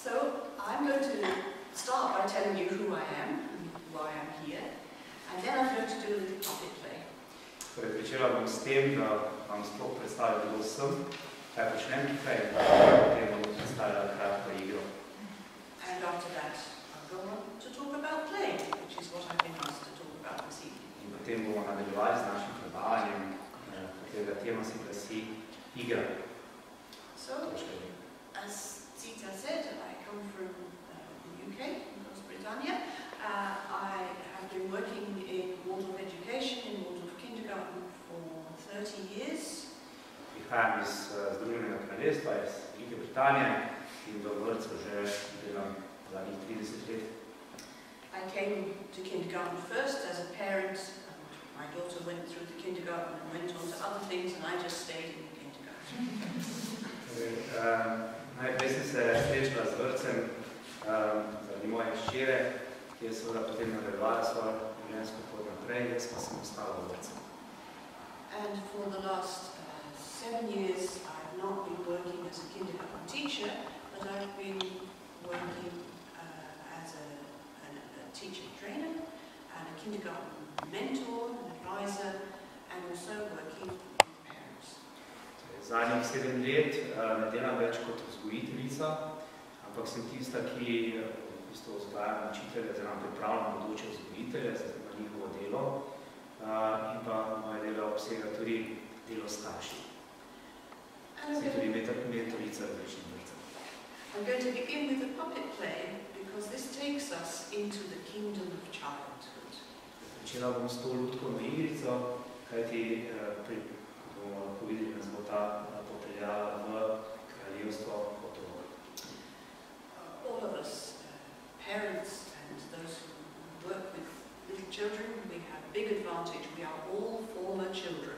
So I'm going to start by telling you who I am and why I'm here, and then I'm going to do a little puppet play. Torej, pričela bom s tem, da vam sploh predstavim, kdo sem, kaj počnem tukaj, potem bom predstavila kratko igro. And after that, I'll go on to talk about playing, which is what I've been asked to talk about this evening. In potem bomo nadaljevali z našim predavanjem, katerega tema se glasi igra. So, as Zita said, I come from the UK, North Britannia. I have been working in Waldorf education, in Waldorf kindergarten for 30 years. Prihajam iz Združenega kraljestva, iz Velike Britanije in v vrtcu že delam zadnjih 30 let. I came to kindergarten first as a parent. My daughter went through the kindergarten and went on to other things, and I just stayed in the kindergarten. Najprej sem se srečala z vrtcem zaradi moje hčere, ki je seveda potem nadaljevala svojo življenjsko pot naprej, jaz pa sem ostala v vrtcu. And for the last 7 years, I've not been working as a kindergarten teacher, but I've been working as a teacher trainer and a kindergarten mentor, an advisor, and also working with parents. Zadnjih 7 let ne delam več kot vzgojiteljica, ampak sem tista, ki vzgajam učitelje, oziroma pripravljam bodoče vzgojitelje za njihovo delo, in pa moje delo obsega tudi delo starši. Sem tudi mentorica različnih vrtcev. I'm going to begin with a puppet play because this takes us into the kingdom of childhood. Začela bom s to lutkovno igrico, kajti bomo lahko videli, da nas bo ta popeljala v kraljevstvo otrok. All of us, parents and those who work with little children, we have a big advantage. We are all former children.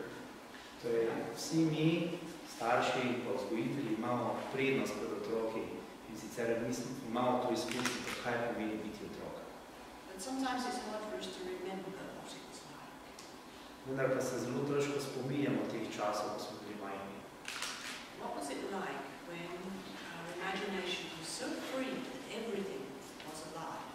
Torej, vsi mi, starši in vzgojitelji, imamo prednost pred otroki in sicer imamo to izkušnjo, kaj pomeni biti otrok. But sometimes it's hard for us to remember what it was like. Vendar pa se zelo težko spominjamo teh časov, ko smo bili majhni. What was it like when our imagination was so free that everything was alive?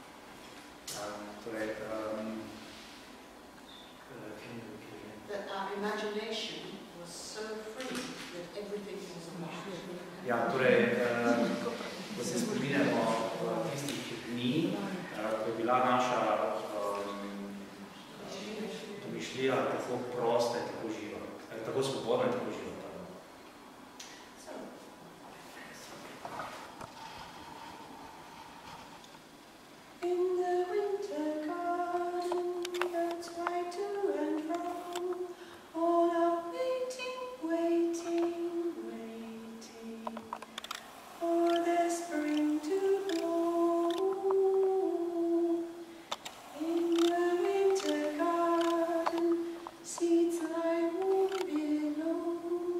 That our imagination was so free that everything was alive. Ja, torej, ko se spominjamo tistih dni, ko je bila naša domišljija tako prosta in tako živa, tako svobodna in tako živa. In the winter garden, birds fly to and from, all are waiting, waiting, waiting for their spring to bloom. In the winter garden, seeds lie warm below.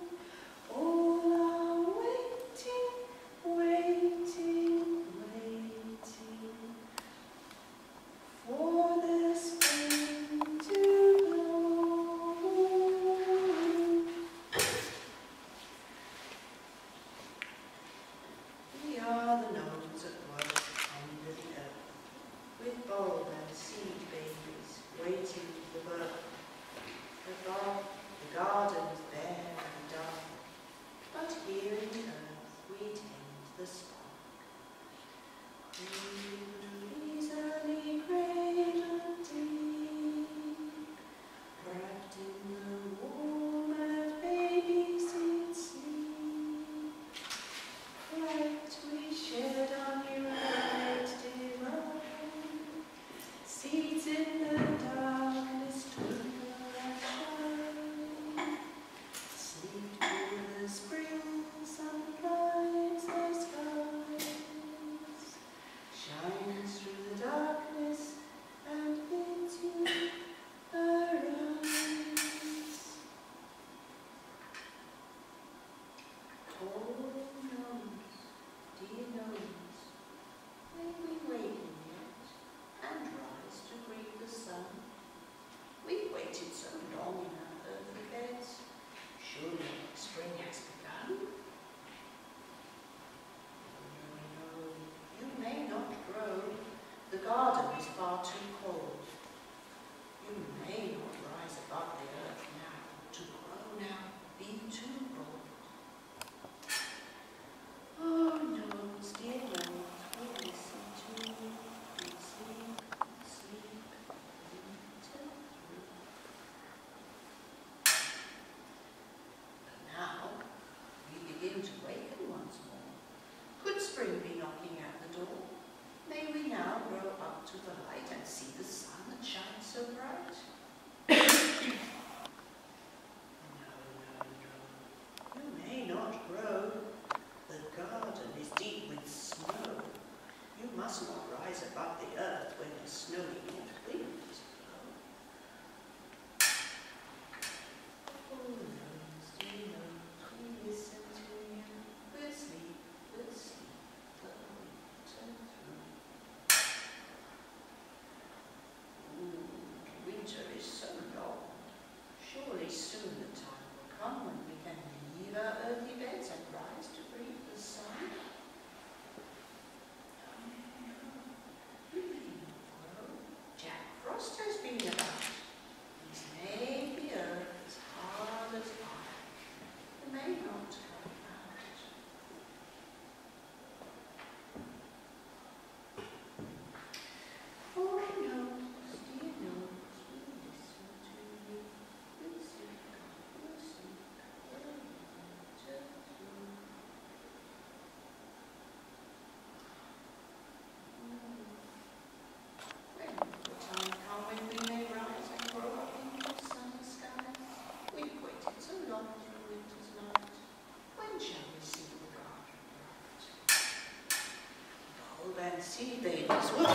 seed babies. Whoop.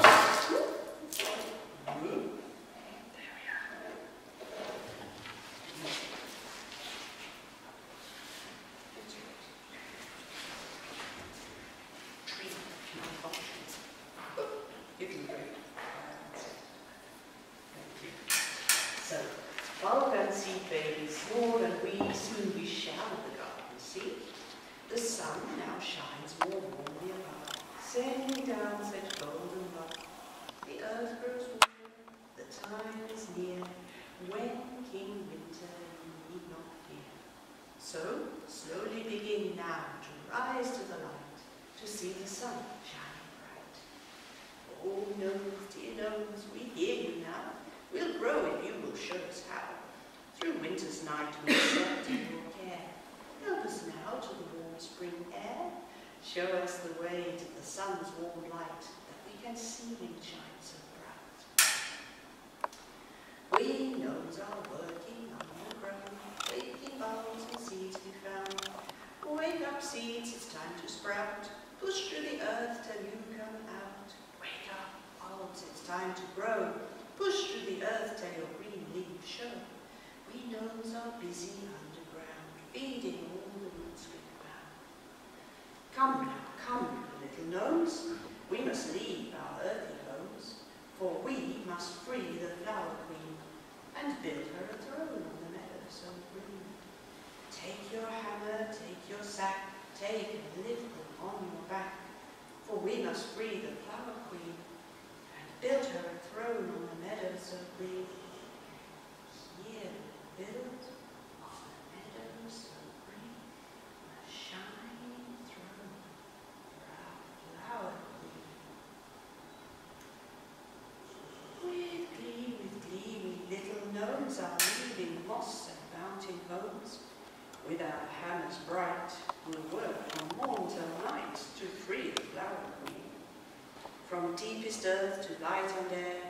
Whoop. There we are. Tree. Give me a break. Thank you. So, bulb and seed babies, small and wee, soon we shower the garden. See? The sun now shines more warmly above, sending down such golden love. The earth grows warmer, the time is near, when King Winter need not fear. So, slowly begin now to rise to the light, to see the sun shining bright. Oh, gnomes, dear gnomes, we hear you now. We'll grow if you will show us how. Through winter's night we'll slept in your care. Help us now to the warm spring air. Show us the way to the sun's warm light, that we can see him shine so bright. We gnomes are working on the ground, waking bulbs and seeds we found. Wake up seeds, it's time to sprout. Push through the earth till you come out. Wake up bulbs, it's time to grow. Push through the earth till your green leaves show. We gnomes are busy underground, feeding all the roots we found. Come now, come, little gnomes, we must leave our earthy homes, for we must free the flower queen and build her a throne on the meadow so green. Take your hammer, take your sack, take and lift them on your back, for we must free the flower queen and build her a throne on the meadow so green. Here we build on the meadow so green a shining throne for our flower queen. With glee, we little gnomes are leaving moss and mountain homes. With our hammers bright, we'll work from morn till night to free the flower queen. From deepest earth to light and air,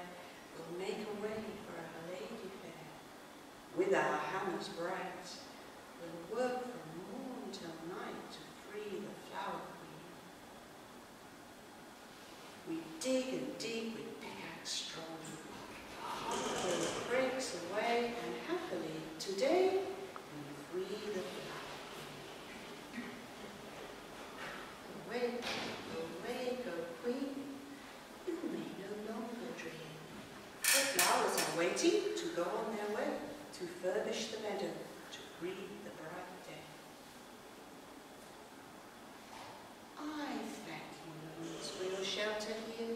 we'll make a way for our lady fair. With our hammers bright, we'll work from morn till night to free the flower queen. We dig and dig with pickaxe strong. Our heart breaks away, and happily today we free the flower queen. Awake, O queen, you may no longer dream. The flowers are waiting to go on their way, to furbish the meadow, to breathe the bright day. I thank you, gnomes, for your shelter here,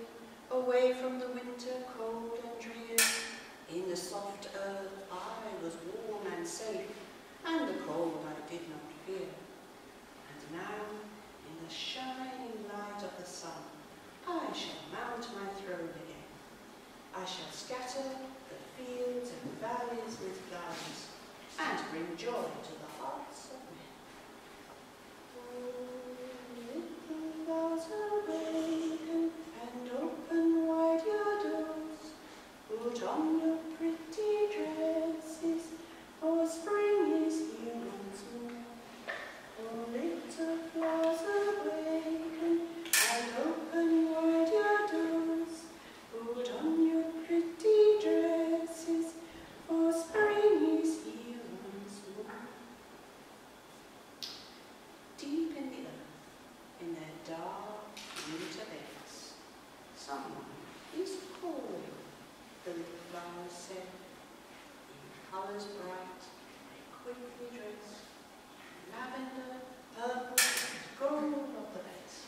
away from the winter cold and drear. In the soft earth I was warm and safe, and the cold I did not fear. And now, in the shining light of the sun, I shall mount my throne again. I shall scatter the fields and valleys with flowers, and bring joy to the hearts of men. Oh, little flowers awaken, and open wide your doors. Put on your pretty dresses, for spring is here once more. Oh, little flowers awaken, and open wide your doors. Put on your pretty dresses, for spring is here once more. Deep in the earth, in their dark winter beds, someone is calling, the little flowers said. In colours bright, they quickly dress, lavender, purple, and gold of the best.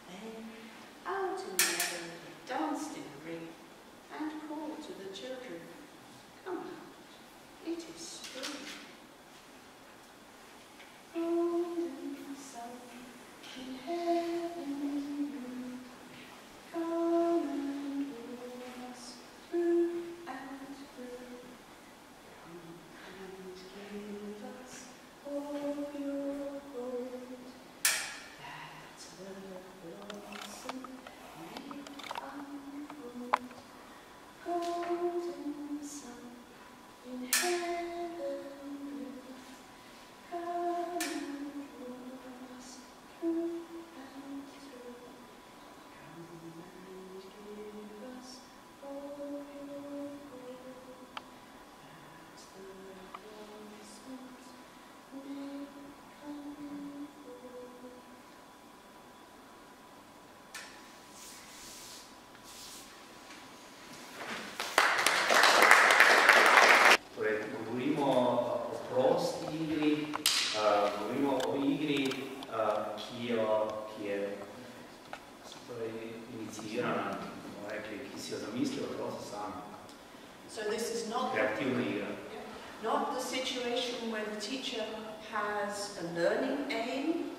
Then, out in the meadow, they danced in a ring, and called to the children, come out, it is spring. Golden sun in heaven blue, come and warm us through and through. Come and give us all your gold, that the blossom may unfold. Golden sun in heaven prosti igri, govorimo o igri, ki je inicirana, ki si jo zamislijo otroci sami. So this is not Kreativna igra. Not the situation where the teacher has a learning aim,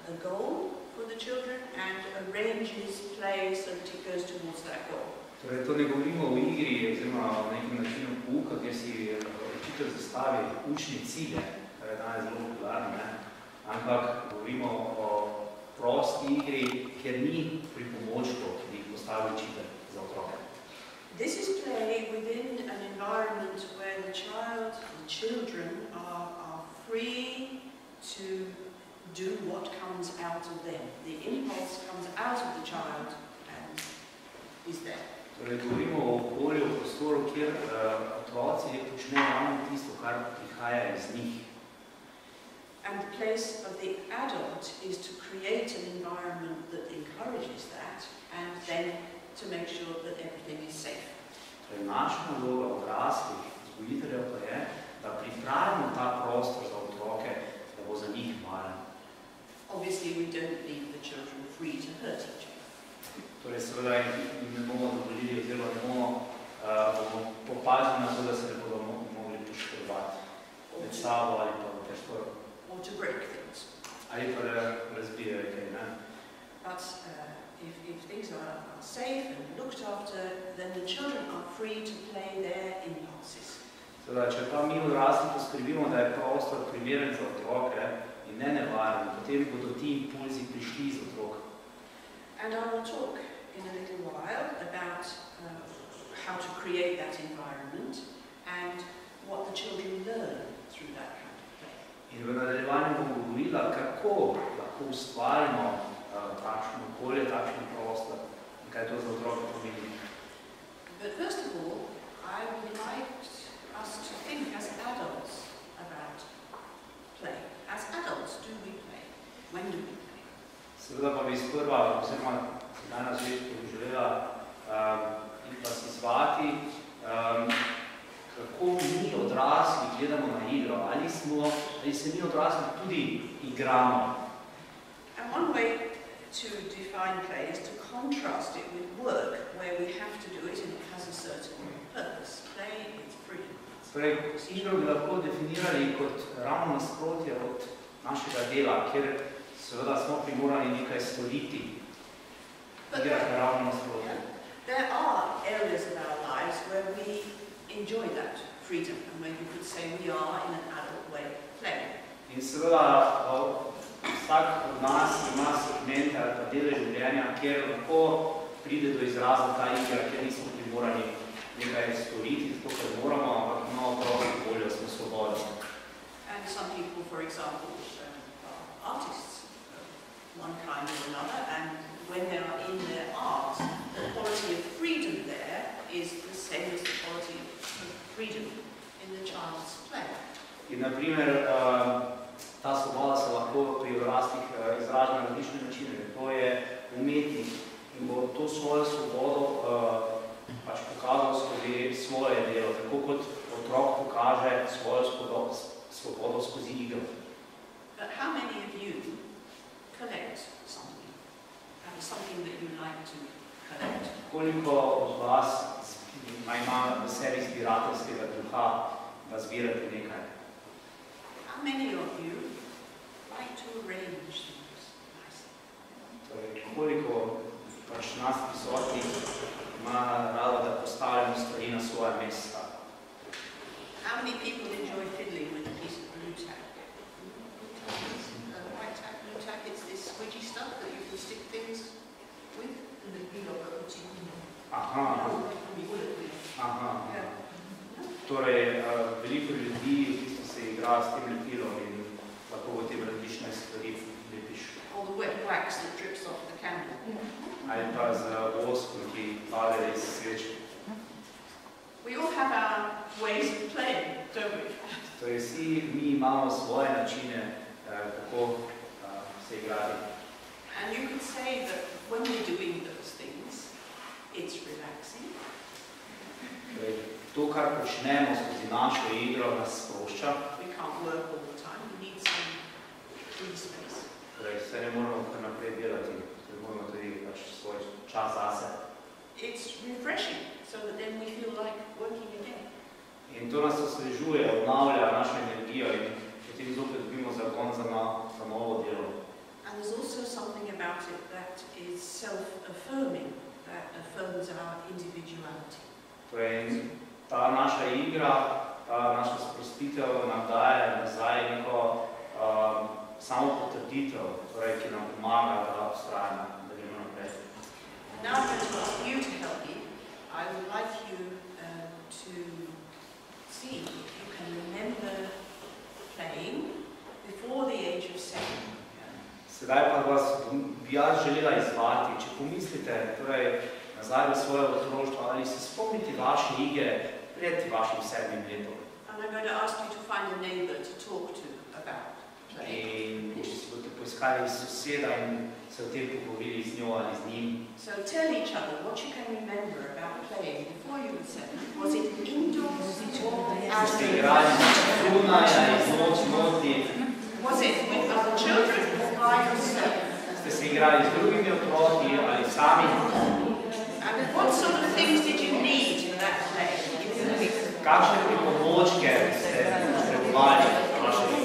a goal for the children, and arranges play so that it goes towards that goal. Torej, to ne govorimo o igri, oziroma o nekem načinu pouka, kjer si učitelj zastavi učne cilje, kar je danes zelo popularno, ampak govorimo o prosti igri, kjer ni pripomočkov, ki jih postavi učitelj za otroke. This is play within an environment where the children are free to do what comes out of them. The impulse comes out of the child and is there. Torej, govorimo o okolju, o prostoru, kjer otroci počnejo ravno tisto, kar prihaja iz njih. And the place of the adult is to create an environment that encourages that and then to make sure that everything is safe. Torej, naša naloga odraslih, vzgojiteljev pa je, da pripravimo ta prostor za otroke, da bo za njih varen. Obviously, we don't leave the children free to hurt each other. Torej, seveda jim ne bomo dovolili, oziroma ne bomo popazili na to, da se ne bodo mogli poškodovati med sabo ali pa v prostoru. Or to break things. Ali pa da razbijajo kaj, ne? But if things are safe and looked after, then the children are free to play their impulses. Seveda, če pa mi odrasli poskrbimo, da je prostor primeren za otroke in ne nevaren, potem bodo ti impulzi prišli iz otrok. And I will talk in a little while about how to create that environment and what the children learn through that kind of play. In v nadaljevanju bom govorila, kako lahko ustvarimo takšno okolje, takšen prostor in kaj to za otroke pomeni. But first of all, I would like us to think as adults about play. As adults, do we play? When do we play? Seveda pa bi sprva, oziroma sedaj na začetku bi želela vas izvati, kako mi odrasli gledamo na igro, ali se mi odrasli tudi igramo. And one way to define play is to contrast it with work, where we have to do it and it has a certain purpose. Play is free. Torej, igro bi lahko definirali kot ravno nasprotje od našega dela, kjer seveda smo primorani nekaj storiti. Igra je ravno nasprotje. There are areas of our lives where we enjoy that freedom and where you could say we are in an adult way playing. In seveda vsak od nas ima segmente ali pa dele življenja, kjer lahko pride do izraza ta igra, kjer nismo primorani nekaj storiti, zato ker moramo, ampak imamo prosto okolje, smo svobodni. And some people, for example, are artists of one kind or another, and when they are in their art, the quality of freedom there is the same as the quality of freedom in the child's play. In na primer, ta svoboda se lahko pri odraslih izraža na različne načine. To je umetnik in bo to svojo svobodo pač pokazal skozi svoje delo, tako kot otrok pokaže svojo svobodo skozi igro. But how many of you collect something? Have something that you like to collect? Koliko od vas ima v sebi zbirateljskega duha, da zbirate nekaj? How many of you like to arrange things nicely? Torej, koliko pač nas prisotnih ima rado, da postavljamo stvari na svoje mesta? How many people enjoy fiddling with a piece of blue tack? White tack, blue tack, it's this squidgy stuff that you can stick things with. Aha. Torej, veliko ljudi se igra s tem lepilom in lahko v tem različne stvari lepiš. Or the wet wax that drips off the candle. Ali pa z voskom, ki pade iz svečke. We all have our ways of playing, don't we? Torej, vsi mi imamo svoje načine, kako se igrati. And you could say that when we're doing those things, it's relaxing. Torej, to, kar počnemo skozi našo igro, nas sprošča. We can't work all the time. You need some free space. Torej, se ne moramo kar naprej delati, moramo tudi pač svoj čas zase. It's refreshing, so that then we feel like working again. In to nas osvežuje, obnavlja našo energijo in potem zopet dobimo zagon za novo delo. And there's also something about it that is self-affirming, that affirms our individuality. Torej, ta naša igra, ta naša sprostitev nam daje nazaj neko samopotrditev, torej, ki nam pomaga, da vztrajamo, da gremo naprej. Now I'm going to ask you to help me. I would like you to see if you can remember playing before the age of 7. Sedaj pa vas bi jaz želela izvati, če pomislite torej, nazaj v svoje otroštvo ali se spomnite vaše igre pred vašim 7 letom. And I'm going to ask you to find a neighbor to talk to about playing. In če si boste poiskali soseda in se o tem pogovorili z njo ali z njim. So tell each other what you can remember about playing before you were 7. Was it indoors or outdoors? Ste igrali zunaj ali notri? Was it with other children or by yourself? Ste se igrali z drugimi otroki ali sami? And what sort of things did you need in that play? Kakšne pripomočke ste potrebovali v vaše igre?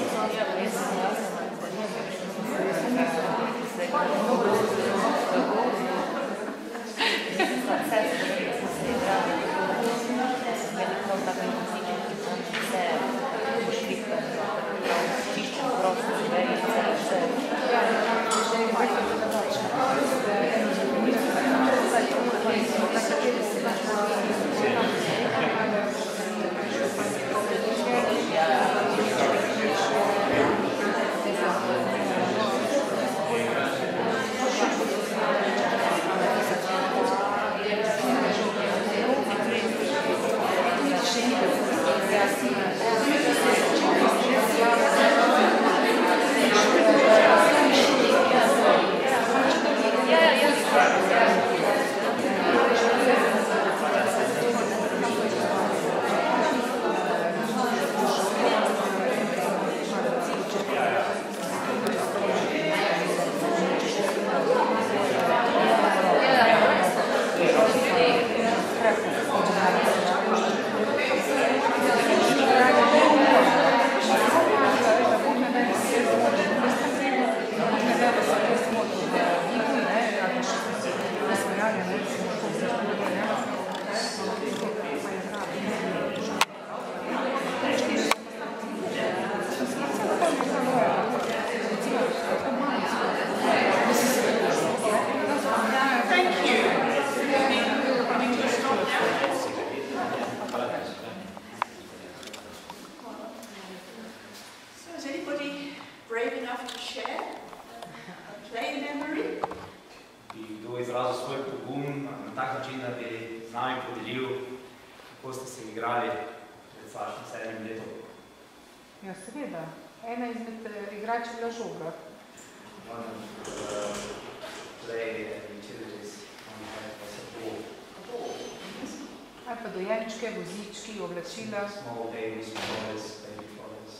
Small babies, toys, baby toys.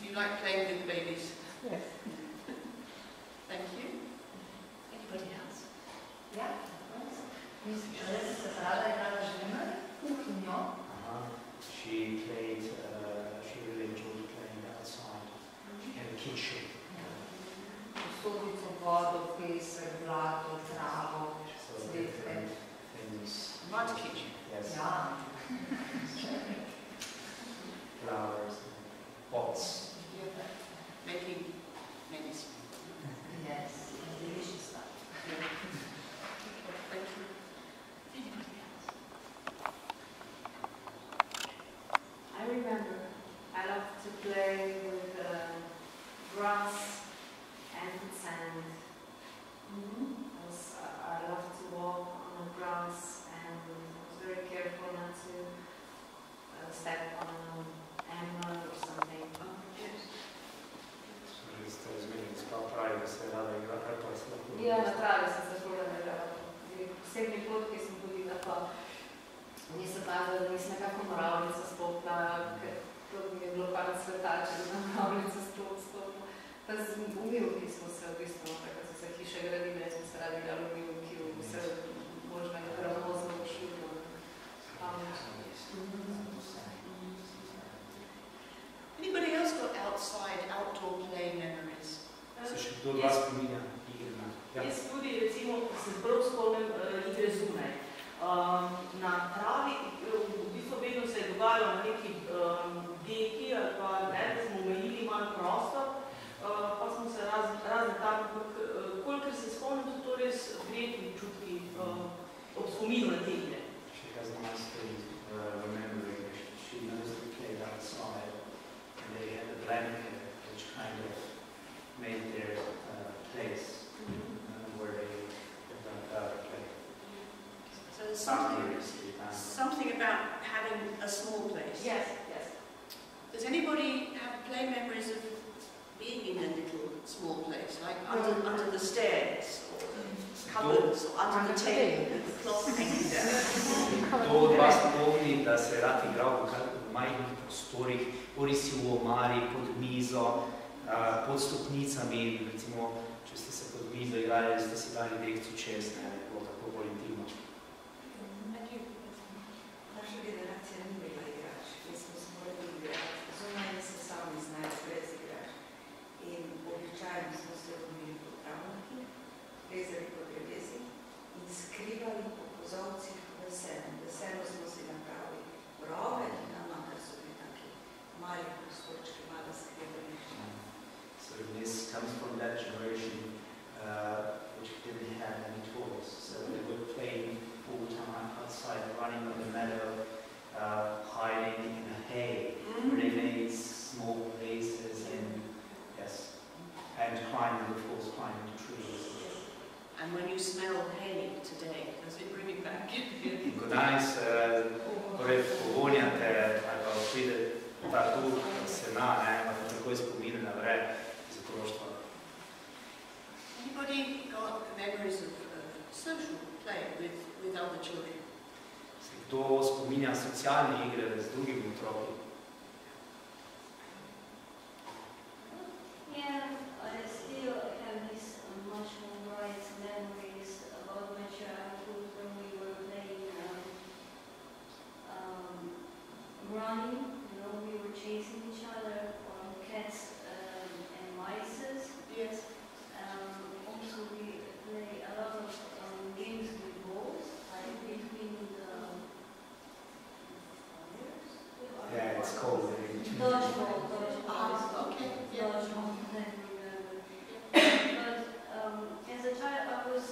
You like playing with the babies? Yes. Thank you. Anybody else? Yeah. She played, she really enjoyed playing outside in the kitchen. Mud kitchen. Yes. Yeah. Flowers, pots. Making medicine. Yes, delicious stuff. Thank you. Anybody else? I remember I loved to play with grass kdo od vas spominja igre na? Ja. Jaz tudi, recimo, se prav spomnim igre zunaj. Na travi, v bistvu vedno se je dogajalo na neki deki ali pa ne, da smo omejili malo prostor, pa smo se razne tam, kolikor se spomnim, so to res prijetni čutki ob spominu na te igre. She has a nice thing remembering. She used to play outside and they had a blanket which kind of made their place where they play. So there's something about having a small place. Yes, yes. Does anybody have play memories of being in a little small place, like under the stairs, or the cupboards, or under the table with the cloth hanging down? Kdo od vas pomni, da se je rad igral v majhnih prostorih, bori si v omari, pod mizo, pod stopnicami, recimo, če ste se pod mizo igrali, ste si dali dekcu čez, ne, bilo tako bolj intimno. Naša generacija ni bila igrač, mi smo se morali igrati, zunaj se sami znajo brez igrač. In običajno smo se odmili po travniki, rezali po drevesi in skrivali po kozovcih v seno. V seno smo si napravili rove in nama, kar so bili taki mali prostorčki, mala skrivališča. So this comes from that generation which didn't have any tools, so they would play all the time outside, running on the meadow, hiding in the hay, where they made small places and climbing, of course, climbing the trees. And when you smell hay today, does it bring it back? Ko danes povonjate ali pa pride ta duh sena, imate takoj spomine na vred iz otroštva. Anybody got memories of social play with other children? Kdo spominja socialne igre z drugimi otroki? Yeah, I still have these much more bright memories about my childhood when we were playing running. You know, we were chasing each other on cats and mice. Yes. Also, we play a lot of games with balls, like between the Yeah, it's called dodgeball. Okay. Dodgeball, I remember. But as a child, I was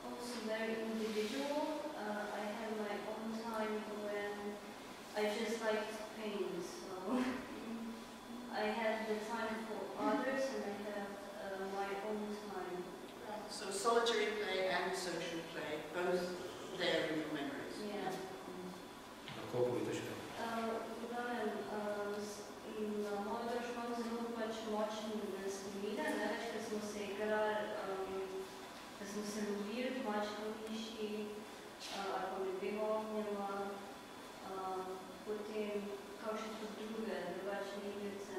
also very individual. I had my own time when I just liked pain. So I had the time for others, and I had my own time. So solitary play and social play, both there in your memories. Yeah. Lahko povete še? In moj otrok imam zelo močne spomine, več, ko smo se igrali, ko smo se lovili v mačkovniški, ali pa med begovnjama, potem kakšne tudi druge, drugačne igrice.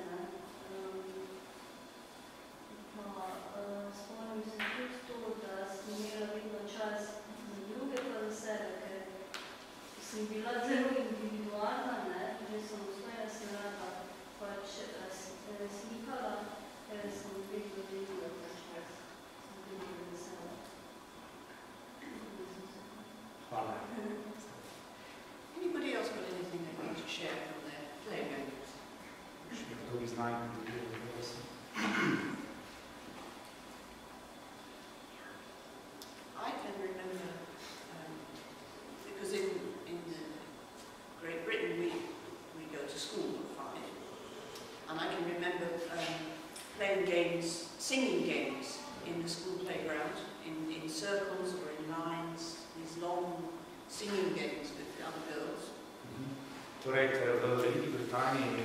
Spomnim se tudi to, da sem imela vedno čas za druge pa za sebe, ker sem bila zelo individualna, že samostojna sem rada slikala, ker sem vedno delila ta čas, sem vedno vesela. Hvala. Anybody else got anything they want to share from their play memories? Še kdo bi znal, I can remember, because in Great Britain we go to school at 5, and I can remember playing games, singing games in the school playground, in circles or in lines, these long singing games with the other girls. Torej, v Veliki Britaniji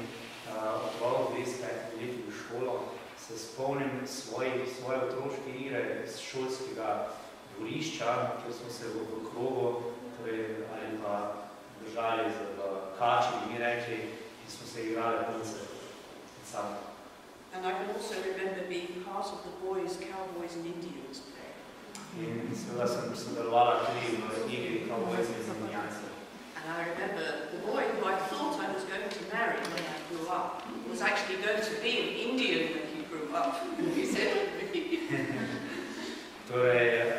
otrok 205 let v šolo, se spomnim svoje otroške igre iz šolskega dvorišča, kjer smo se v krogu, torej, ali pa držali z kači, bi mi rekli, in smo se igrali punce med sabo. And I can also remember being part of the boys, cowboys and Indians play. In seveda sem sodelovala tudi v igri Cowboys in Indijanci. And I remember the boy who I thought I was going to marry when I grew up was actually going to be an Indian when he grew up. up, he said to me. Torej,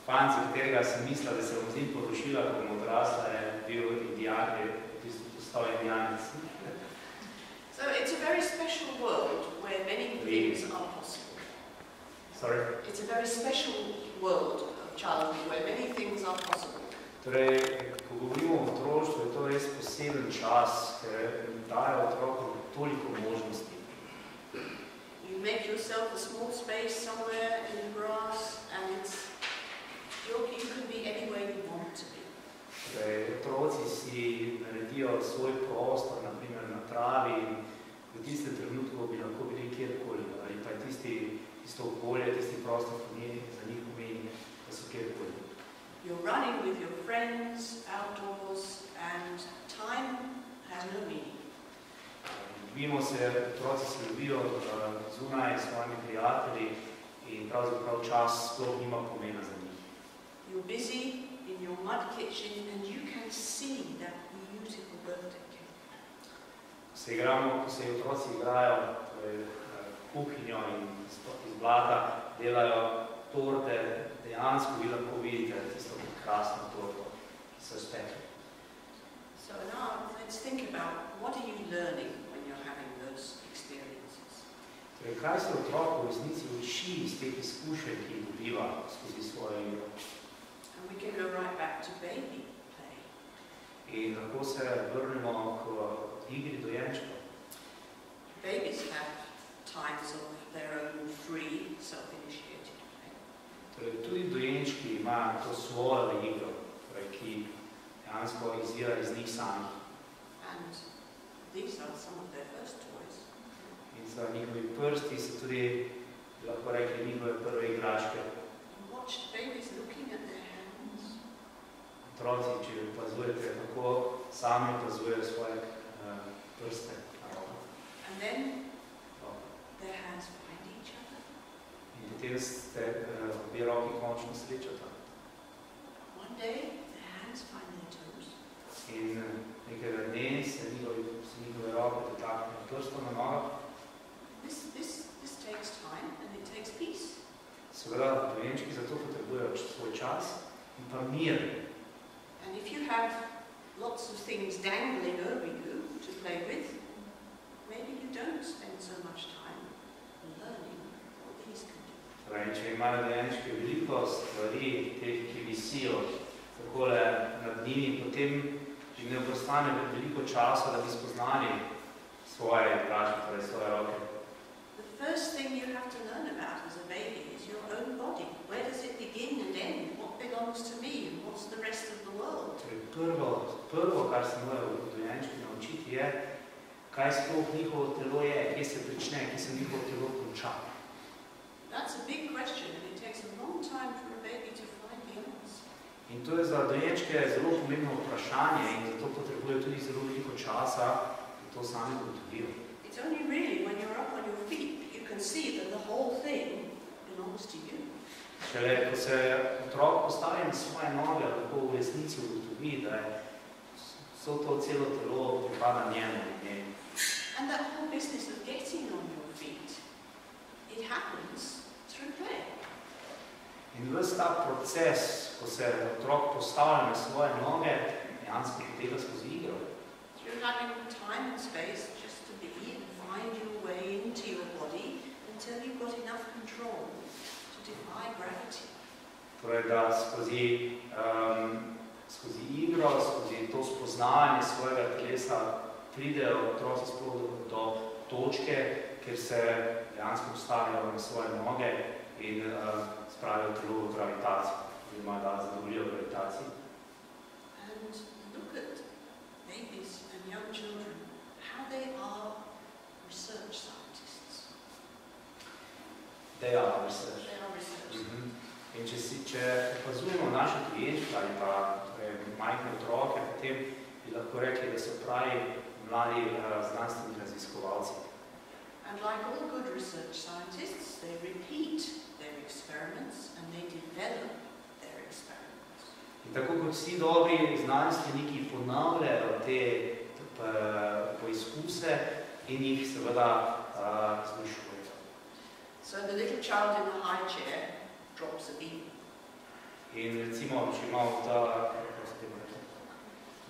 fant, za katerega sem mislila, da se bom z njim poročila, ko bom odrasla, je bil indijan, je v bistvu postal indijanec. So it's a very special world where many things are possible. Sorry? It's a very special world of childhood where many things are possible. Torej, ko govorimo o otroštvu, je to res poseben čas, ker daje otrokom toliko možnosti. You make yourself a small space somewhere in the grass and you can be anywhere you want to be. Torej, otroci si naredijo svoj prostor, naprimer na travi, in v tistem trenutku bi lahko bili kjerkoli, ali pa je tisto okolje, tisti prostor za njih pomeni, da so kjerkoli. You're running with your friends outdoors and time has no meaning. Vimo se, otroci se ljubijo zunaj s svojimi prijatelji in pravzaprav čas sploh nima pomena za njih. You're busy in your mud kitchen and you can see that beautiful birthday cake. Ko se otroci igrajo kuhinjo in iz blata delajo torte, dejansko vi lahko vidite tisto krasno torto, ki so spekli. So now let's think about what are you learning when you're having those experiences. Torej, kaj se otrok v resnici uči iz teh izkušenj, ki jih dobiva skozi svojo igro? And we can go right back to baby play. In lahko se vrnemo k igri dojenčkov. Babies have times of their own free, self-initiated play. Torej, tudi dojenčki imajo to svojo igro, ki dejansko izvira iz njih samih. And these are some of their first toys. In za njihovi prsti so tudi, lahko rekli, njihove prve igračke. Watch babies looking at their hands. Otroci, če opazujete, kako sami opazujejo svoje prste. And then their hands find each other. In potem ste obe roki končno srečata. One day their hands find their toes. In nekega dne se njihove roke dotaknejo prstov na nogah. This takes time and it takes peace. Seveda, dojenčki zato potrebujejo svoj čas in pa mir. And if you have lots of things dangling over you to play with, maybe you don't spend so much time learning what these can do. Torej, če imajo dojenčki veliko stvari, teh, ki visijo takole nad njimi, potem že ne ostane veliko časa, da bi spoznali svoje igračke, torej svoje roke. The first thing you have to learn about as a baby is your own body. Where does it begin and end? What belongs to me and what's the rest of the world? Torej, prvo, kar se morajo dojenčki naučiti, je, kaj sploh njihovo telo je, kje se prične, kje se njihovo telo konča. That's a big question and it takes a long time for a baby to find the answer. In to je za dojenčke zelo pomembno vprašanje in zato potrebuje tudi zelo veliko časa, da to sami ugotovijo. It's only really when you're up on your feet you can see that the whole thing belongs to you. Šele, ko se otrok postavi na svoje noge, lahko v resnici ugotovi, da je vso to celo telo pripada njemu in njemu. And that whole business of getting on your feet, it happens through play. In ves ta proces, ko se otrok postavlja na svoje noge, dejansko poteka skozi igro. Through having time and space just to be and find your way into your body until you've got enough control to defy gravity. Torej, da skozi igro, skozi to spoznavanje svojega telesa pridejo otroci sploh do točke, kjer se dejansko postavijo na svoje noge in spravijo telo v gravitacijo, oziroma da zadovoljijo gravitaciji. And look at babies and young children, how they are research scientists. They are research. They are research. In če opazujemo naše dojenčke ali pa majhne otroke, potem bi lahko rekli, da so pravi mladi znanstveni raziskovalci. And like all good research scientists, they repeat their experiments and they develop their experiments. In tako kot vsi dobri znanstveniki ponavljajo te poizkuse in jih seveda izboljšujejo. So the little child in the high chair drops a bean. In recimo, če imamo ta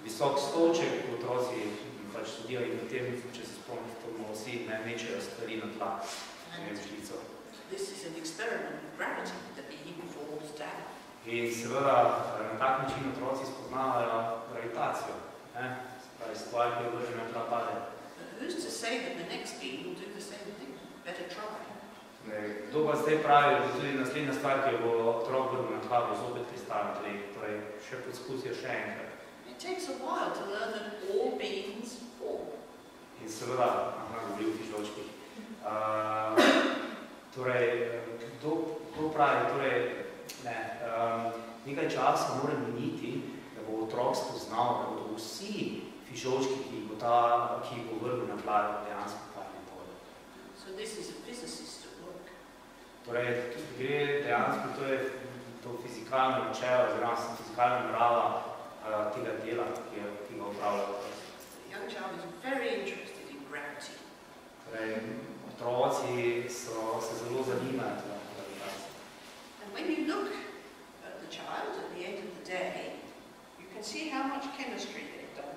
visok stolček, otroci pač studijo in potem, če se spomnimo vsi, ne mečejo stvari na tla. This is an experiment with gravity, the bean falls down. In seveda na tak način otroci spoznavajo gravitacijo. Spravi stvar, ki je vržena na tla pade. But who's to say that the next bean will do the same thing? Better try. Kdo pa zdaj pravi, da tudi naslednja stvar, ki jo bo otrok vrnil na tla, bo zopet pristal na tleh, torej še poskusijo še enkrat. It takes a while to learn that all beans fall. In seveda, govori v fižočkih. Torej, kdo pravi, torej, nekaj časa mora miniti, da bo otrok spoznal, da bodo vsi fižočki, ki jih bo vrnil na tla, dejansko padli bolj. So this is a physicist at work. Torej, gre dejansko, to je to fizikalno načelo, oziroma fizikalna narava tega dela, ki ga upravlja. The young child is very interested in gravity. Torej, otroci se zelo zanimajo za gravitacijo. And when you look at the child at the end of the day, you can see how much chemistry they've done.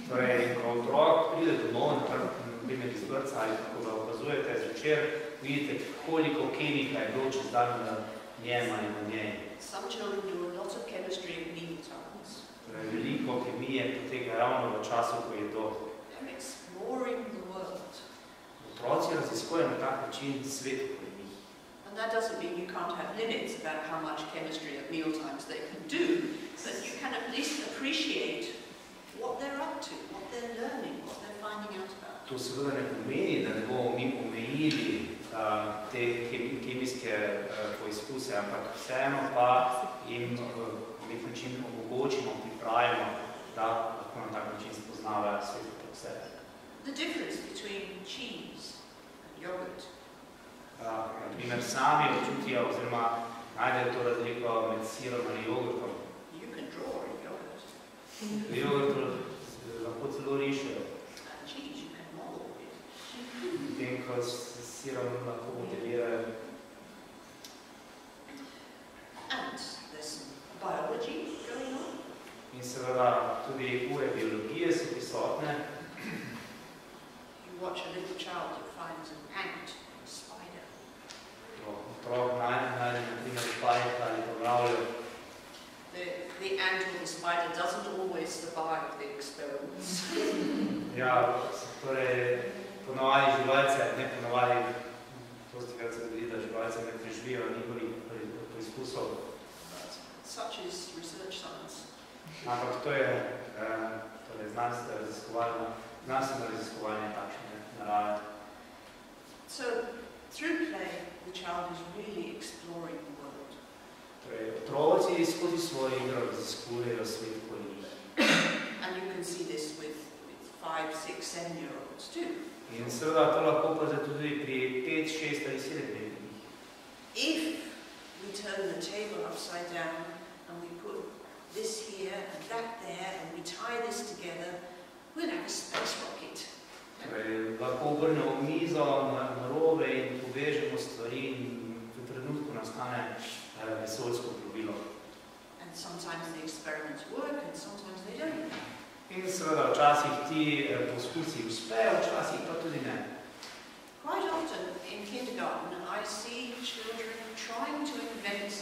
Torej, ko otrok pride domov, na primer iz vrtca ali kako ga opazujete zvečer, vidite, koliko kemika je bilo čez dan na njem ali na njej. Some children do a lot of chemistry at meal times. Torej, veliko kemije poteka ravno v času, ko je to. They're exploring the world. Otroci raziskujejo na tak način svet okoli njih. And that doesn't mean you can't have limits about how much chemistry at meal times they can do, but you can at least appreciate what they're up to, what they're learning, what they're finding out about. To seveda ne pomeni, da ne bomo mi omejili te kemijske poizkuse, ampak vseeno pa jim na nek način omogočimo, pripravimo, da lahko na tak način spoznavajo svet okrog sebe. The difference between cheese and yogurt. Na primer, sami občutijo oziroma najdejo to razliko med sirom ali jogurtom. You can draw a yogurt. Jogurt lahko celo rišejo. And cheese you can model with. Potem, ko s sirom lahko modelirajo. And there's some biology going on. In seveda tudi ure biologije so prisotne. You watch a little child that finds an ant or a spider. Otrok najde na primer spajka ali poglavljajo. The ant or the spider doesn't always survive the experiments. Ja, torej, ponovadi živalce, ne ponovadi, dosti krat se zgodi, da živalce ne preživijo njihovih preizkusov. Such is research science. Ampak to je torej, znanstveno raziskovanje takšne narave. So, through play, the child is really exploring the world. Torej, otroci skozi svojo igro raziskujejo svet okoli njih. And you can see this with 5, 6, 7-year-olds too. In seveda to lahko opazite tudi pri 5, 6 ali 7-letnih. If we turn the table upside down and we put this here and that there and we tie this together, we'll have a space rocket. Torej, lahko obrnemo mizo na robe in povežemo stvari in v trenutku nastane vesoljsko plovilo. And sometimes the experiments work and sometimes they don't. In seveda včasih ti poskusi uspejo, včasih pa tudi ne. Quite often in kindergarten I see children trying to invent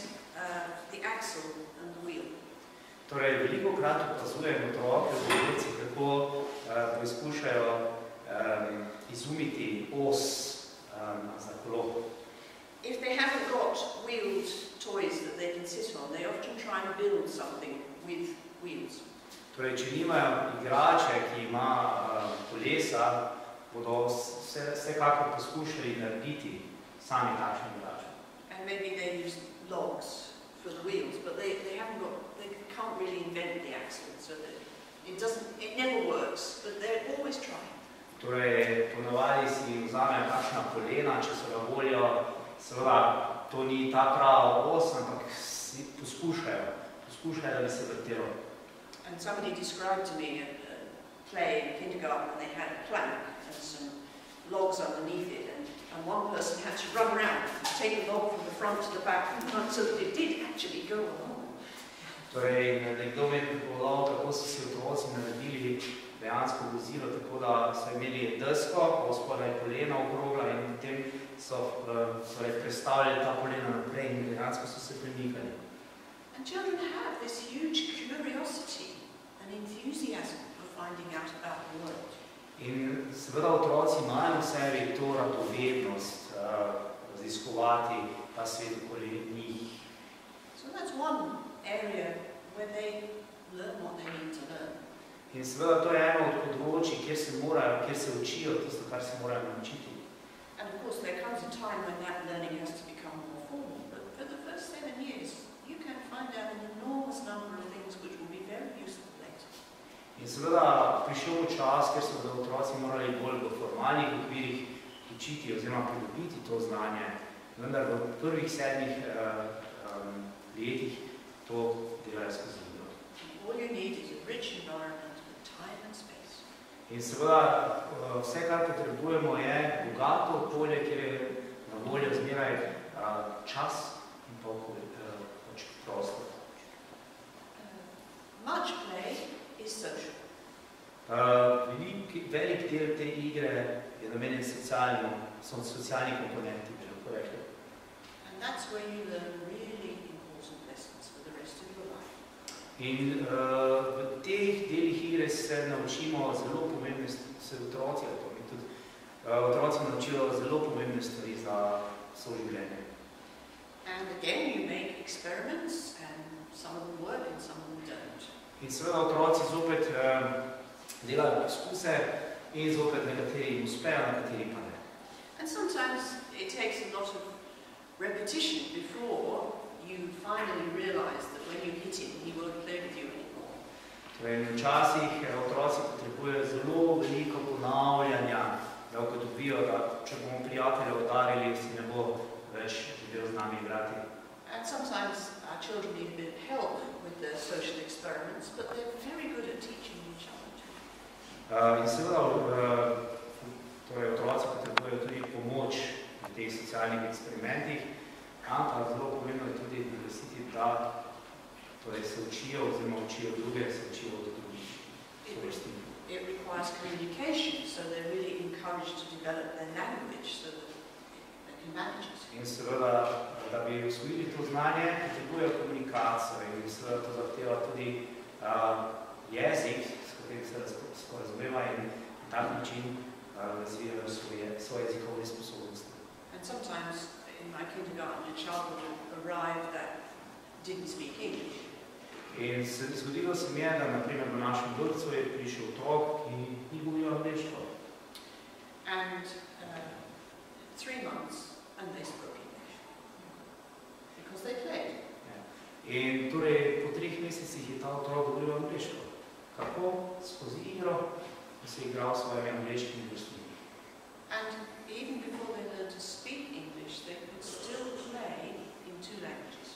the axle and the wheel. Torej, veliko krat opazujem otroke v vrtci, kako poskušajo izumiti os za kolo. If they haven't got wheeled toys that they can sit on, they often try and build something with wheels. Torej, če nimajo igrače, ki ima kolesa, bodo vsekakor poskušali narediti sami takšne igrače. And maybe they use logs for the wheels, but they can't really invent the axle, so that it never works, but they're always trying. Torej, ponovadi si vzamejo kakšna polena, če so ga voljo, seveda, to ni ta prava os, ampak si poskušajo, da bi se vrtelo. And somebody described to me a play in kindergarten when they had a plank and some logs underneath it, and And one person had to run around and take the log from the front to the back so that it did actually go along. Torej, nekdo mi je pripovedal, kako so si otroci naredili dejansko vozilo, tako da so imeli desko, spodaj polena okrogla in potem so prestavljali ta polena naprej in dejansko so se premikali. And children have this huge curiosity and enthusiasm for finding out about the world. In seveda otroci imajo v sebi to radovednost raziskovati ta svet okoli njih. So that's one area where they learn what they need to learn. In seveda to je eno od področij, kjer se učijo tisto, kar se morajo naučiti. And of course there comes a time when that learning has to become more formal. But for the first 7 years, you can find out an enormous number of things which will be very useful later. In seveda prišel čas, ker so otroci morali bolj v formalnih okvirih učiti oziroma pridobiti to znanje, vendar v prvih 7 letih to delajo skozi igro. All you need is a rich environment with time and space. In seveda vse, kar potrebujemo, je bogato okolje, kjer je na voljo zmeraj čas in pa prostor. Much play is social. Velik del te igre je namenjen socialni komponenti, bi lahko rekli. And that's where you learn really important lessons for the rest of your life. In v teh delih igre se naučimo zelo pomembne otroci naučijo zelo pomembne stvari za soživljenje. And again you make experiments and some of them work and some of them don't. In seveda otroci zopet delajo poskuse in zopet nekateri jim uspejo, nekateri pa ne. And sometimes it takes a lot of repetition before you finally realize that when you hit him, he won't play with you anymore. Torej, včasih otroci potrebujejo zelo veliko ponavljanja, da ugotovijo, da če bomo prijatelja udarili, si ne bo več želel z nami igrati. And sometimes our children need a bit of help with their social experiments, but they're very good at teaching each other too. In seveda, torej, otroci potrebujejo tudi pomoč v teh socialnih eksperimentih, ampak zelo pomembno je tudi naglasiti, da torej, se učijo oziroma učijo druge, se učijo od drugih sovrstnikov. It requires communication, so they're really encouraged to develop their language so that they can manage it. In seveda, da bi usvojili to znanje, potrebujejo komunikacijo in seveda to zahteva tudi jezik, s katerim se sporazumeva in na tak način razvijajo svoje jezikovne sposobnosti. And sometimes in my kindergarten, a child would arrive that didn't speak English. In zgodilo se mi je, da naprimer v našem vrtcu je prišel otrok, ki ni govoril angleško. And 3 months and they spoke English. Because they played. In torej po 3 mesecih je ta otrok govoril angleško. Kako? Skozi igro, da se je igral s svojimi angleškimi vrstniki. And even before they learned to speak English, they could still play in 2 languages.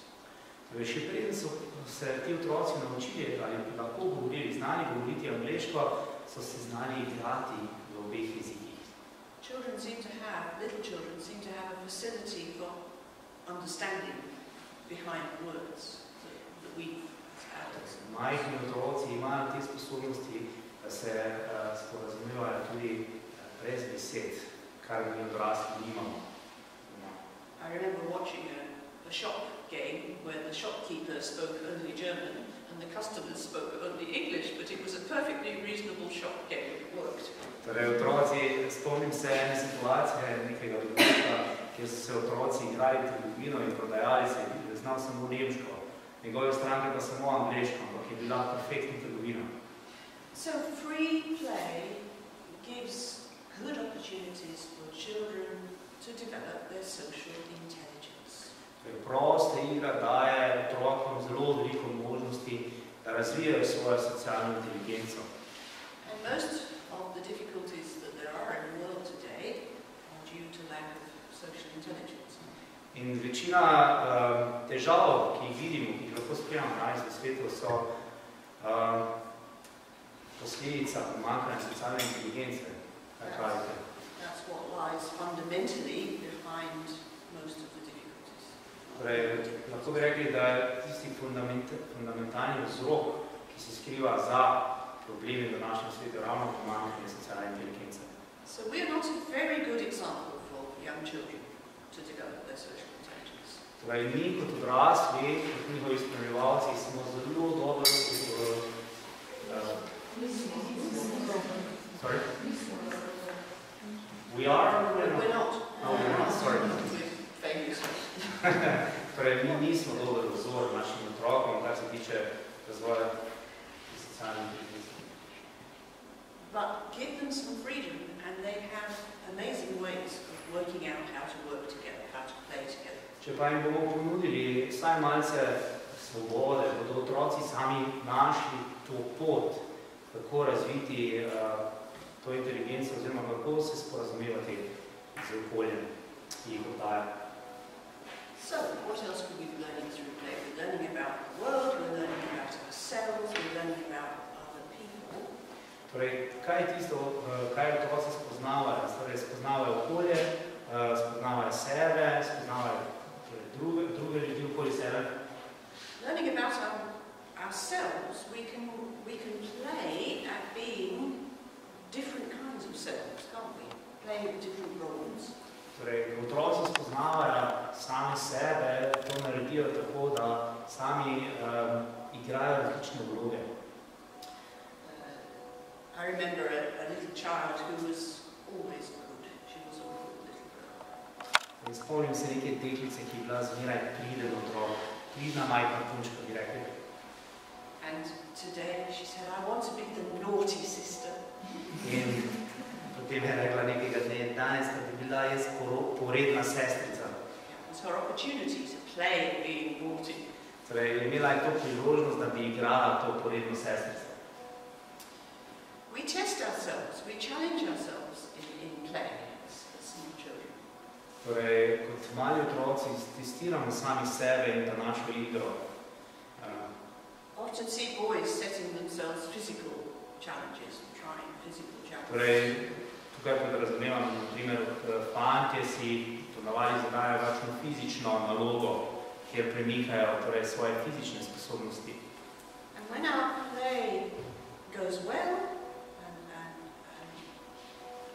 Torej, še preden so se ti otroci naučili, ali bi lahko govorili, znali govoriti angleško, so se znali igrati v obeh jezikih. Little children seem to have a facility for understanding behind words that we as adults. Majhni otroci imajo te sposobnosti, da se sporazumevajo tudi brez besed, kar mi odrasli nimamo. I remember watching a shop game where the shopkeeper spoke only German and the customers spoke only English, but it was a perfectly reasonable shop game. It worked. Torej, otroci, spomnim se ene situacije, nekega dogodka, kjer so se otroci igrali v trgovino in prodajali se, znal samo nemško, njegove stranke pa samo angleško, ampak je bila perfektna trgovina. So free play gives good opportunities for children to develop their social intelligence. Prosta igra daje otrokom zelo veliko možnosti, da razvijajo svojo socialno inteligenco. And most of the difficulties that there are in the world today are due to lack of social intelligence. In večina težav, ki jih vidimo, ki jih lahko spremljamo danes v svetu, so posledica pomanjkanja socialne inteligence. That's what lies fundamentally most of the difficulties. Torej, lahko bi rekli, da je tisti fundamentalni vzrok, ki se skriva za problemi v našem svetu, ravno pomanjkanje socialne inteligence. So we are not a very good example for young children to develop their social intelligence. Torej, mi kot odrasli, kot njihovi spremljevalci, smo zelo dobro sorry? We are? We're not. No, we're not, sorry. We're famous. Torej, mi nismo dober vzor našim otrokom, kar se tiče razvoja socialne inteligence. But give them some freedom and they have amazing ways of working out how to work together, how to play together. Če pa jim bomo ponudili vsaj malce svobode, bodo otroci sami našli to pot, kako razviti to inteligenco oziroma kako se sporazumevati z okoljem, ki jih obdaja. So, what else could we be learning through play? We're learning about the world, we're learning about ourselves, we're learning about other people. Torej, kaj je tisto, kaj otroci spoznavajo? Torej, spoznavajo okolje, spoznavajo sebe, spoznavajo druge ljudi okoli sebe. Learning about ourselves, we can play at being different kinds of selves, can't we? Playing different roles. Torej, otroci spoznavajo sami sebe, to naredijo tako, da sami igrajo različne vloge. I remember a little child who was always good. She was a good little girl. Spomnim se neke deklice, ki je bila zmeraj priden otrok, pridna majhna punčka, bi rekli. And today she said, I want to be the naughty sister. In potem je rekla nekega dne, danes da bi bila jaz poredna sestrica. It was her opportunity to play at being naughty. Torej, imela je to priložnost, da bi igrala to poredno sestrico. We test ourselves, we challenge ourselves in play as small children. Torej, kot mali otroci testiramo sami sebe in ta našo igro. Often see boys setting themselves physical challenges and trying physical challenges. Torej, tukaj podrazumevamo, na primer, fantje si ponavadi zadajo kakšno fizično nalogo, kjer premikajo torej, svoje fizične sposobnosti. And when our play goes well and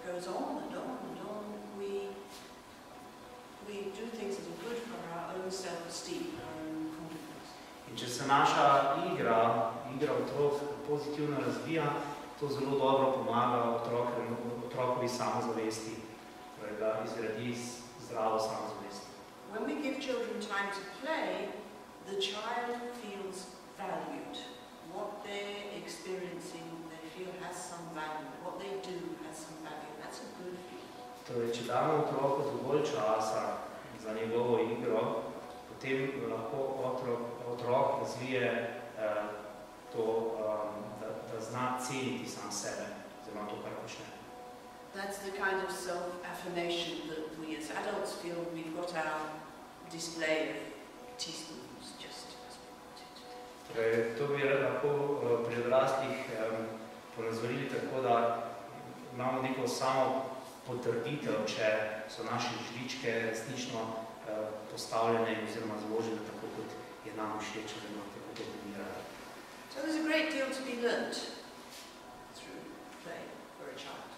goes on and on and on, we do things that are good for our own self-esteem, our own confidence. In če se naša igra otrok pozitivno razvija, to zelo dobro pomaga otrokovi samozavesti, torej da izgradi zdravo samozavest. When we give children time to play, the child feels valued. What they're experiencing, they feel has some value. What they do has some value. That's a good feeling. Torej, če damo otroku dovolj časa za njegovo igro, potem lahko otrok razvije to, da zna ceniti sam sebe, oziroma to, kar počne. That's the kind of self-affirmation that we as adults feel we've got our display of teaspoons just as we wanted. Torej, to bi lahko pri odraslih ponazorili tako, da imamo neko samo potrditev, če so naše žličke resnično postavljene oziroma zložene tako, kot je nam všeč, oziroma tako, kot bi radi. So there's a great deal to be learnt through play for a child.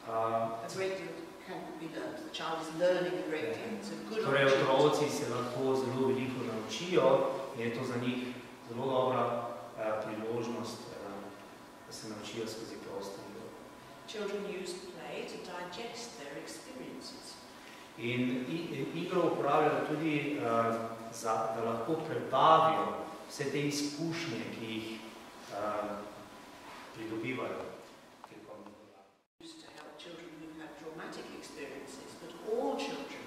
A great deal can be learnt. The child is learning a great deal. It's a good Torej, opportunity. otroci se lahko zelo veliko naučijo in je to za njih zelo dobra priložnost, da se naučijo skozi prosto igro. Children use play to digest their experiences. In igro uporabljajo tudi, da lahko prebavijo vse te izkušnje, ki jih pridobivajo. Used to help children who have traumatic experiences, but all children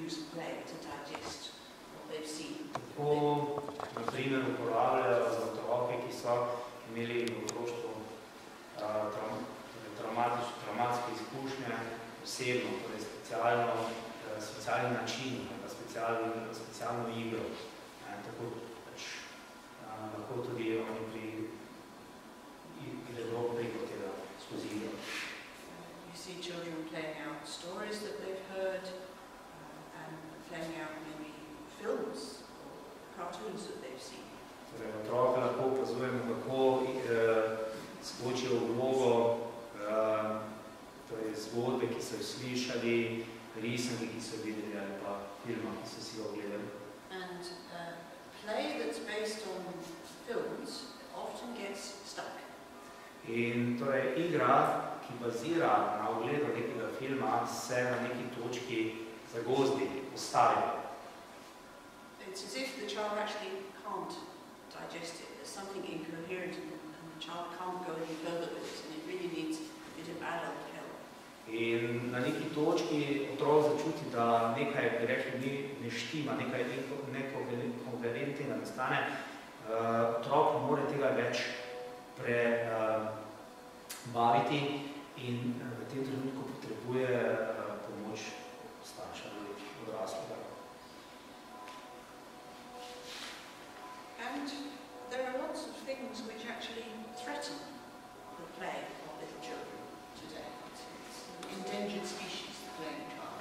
use play to digest what they've seen. Tako, na primer, uporabljajo za otroke, ki so imeli v otroštvu traumatske izkušnje, posebno, torej specialni način, specialno igro. Tako pač lahko tudi oni gredo preko tega skozi igro. You see children playing out stories that they've heard and playing out maybe films or cartoons that they've seen. Torej, otroke lahko opazujemo, kako skočijo v vlogo torej zgodbe, ki so jo slišali, risanke, ki so jo videli, ali pa filma, ki so si ga ogledali. And play that's based on films often gets stuck. In torej igra, ki bazira na ogledu nekega filma, se na neki točki zagozdi, ustavi. It's as if the child actually can't digest it. There's something incoherent and the child can't go any further with it, and it really needs a bit of adult help. In na neki točki otrok začuti, da nekaj, bi rekli, ne štima, nekaj nekoherentnega nastane. Otrok ne more tega več prebaviti in v tem trenutku potrebuje pomoč starša ali odraslega. And there are lots of things which actually threaten the play of little children today. It's an endangered species, the playing child.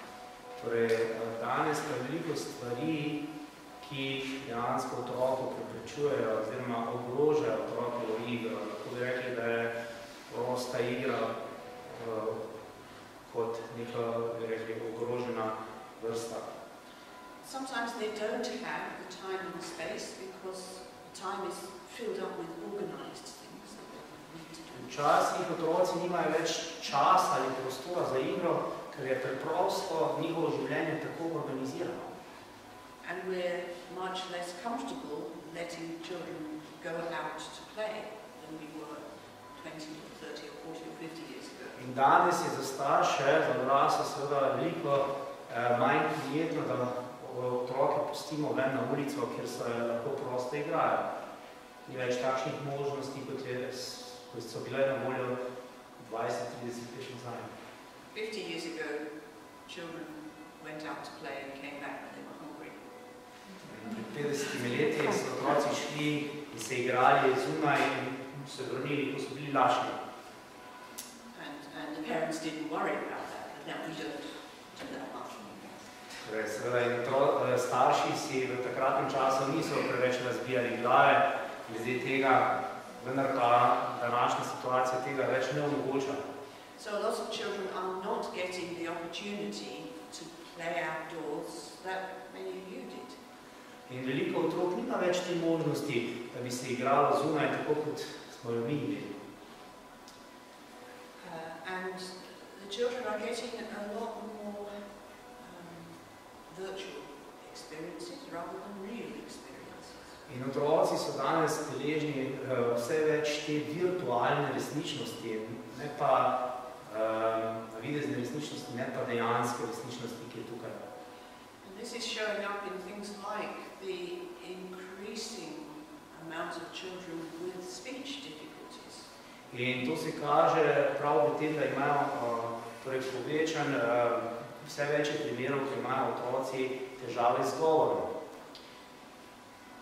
Torej, danes pa veliko stvari, ki dejansko otroku preprečujejo oziroma ogrožajo otrokovo igro. Lahko bi rekli, da je prosta igra kot neka, bi rekli, ogrožena vrsta. Sometimes they don't have the time and the space because the time is filled up with organized things that they need to do. Včasih otroci nimajo več časa ali prostora za igro, ker je preprosto njihovo življenje tako organizirano. And we're much less comfortable letting children go out to play than we were 20 or 30 or 40 or 50 years ago. In danes je za starše, za odrasle seveda veliko manj prijetno, da otroke pustimo ven na ulico, kjer se lahko prosto igrajo. Ni več takšnih možnosti, kot so bile na voljo 20-30 let nazaj. 50 years ago, children went out to play and came back when they were hungry. Pred 50 leti so otroci šli in se igrali zunaj in se vrnili, ko so bili lačni. And the parents didn't worry about that, but now we don't do that much. Seveda, starši si v takratnem času niso preveč razbijali glave glede tega, vendar pa današnja situacija tega več ne omogoča. So a lot of children are not getting the opportunity to play outdoors that many of you did. In veliko otrok nima več te možnosti, da bi se igralo zunaj, tako kot smo jo mi imeli. And the children are getting a lot more virtual experiences rather than real experiences. In otroci so danes deležni vse več te virtualne resničnosti, ne pa navidezne resničnosti, ne pa dejanske resničnosti, ki je tukaj. And this is showing up in things like the increasing amount of children with speech difficulties. In to se kaže prav v tem, da imajo povečan vse več primerov, ki imajo otroci težave z govorom.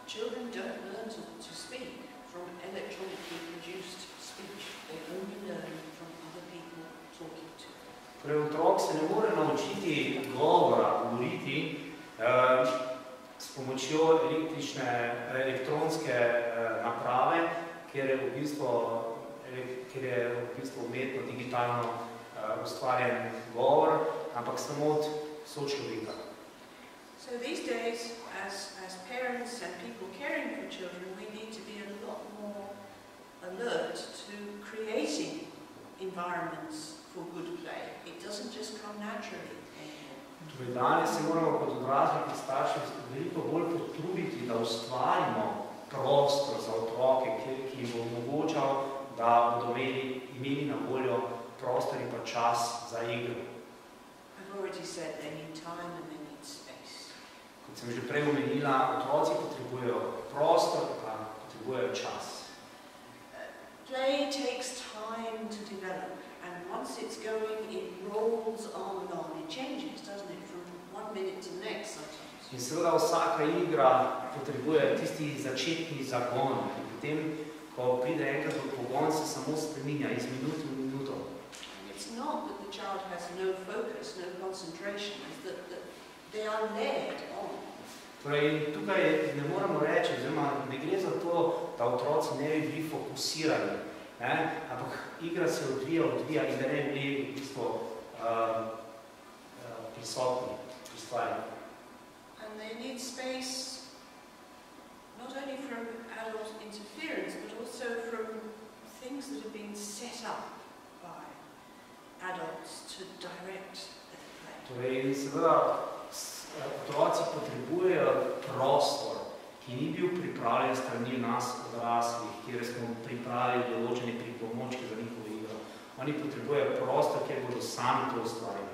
Children don't learn to speak from electronically produced speech. They only learn from other people talking to them. Torej, otrok se ne more naučiti govora, govoriti s pomočjo elektronske naprave, kjer je v bistvu umetno digitalno ustvarjen govor, ampak samo od sočloveka. So these days, as parents and people caring for children, we need to be a lot more alert to creating environments for good play. It doesn't just come naturally anymore. Torej, danes se moramo kot odrasli in starši veliko bolj potruditi, da ustvarimo prostor za otroke, ki jim bo omogočal, da bodo imeli na voljo prostor in pa čas za igro. I've already said they need time and they need space. Kot sem že prej omenila, otroci potrebujejo prostor, pa potrebujejo čas. Play takes time to develop, and once it's going, it rolls on and on. It changes, doesn't it, from 1 minute to the next sometimes. In seveda vsaka igra potrebuje tisti začetni zagon. In potem, ko pride enkrat v pogon, se samo spreminja iz minuto v minuto. And it's not that the child has no focus, no concentration. It's that They are led on. Torej, tukaj ne moramo reči, oziroma ne gre za to, da otroci ne bi bili fokusirani, ne? Ampak igra se odvija in da ne bi bili v bistvu prisotni pri stvari. And they need space not only from adult interference, but also from things that have been set up by adults to direct their play. Torej, seveda, otroci potrebujejo prostor, ki ni bil pripravljen strani nas odraslih, kjer smo pripravili določene pripomočke za njihovo igro. Oni potrebujejo prostor, kjer bodo sami to ustvarili.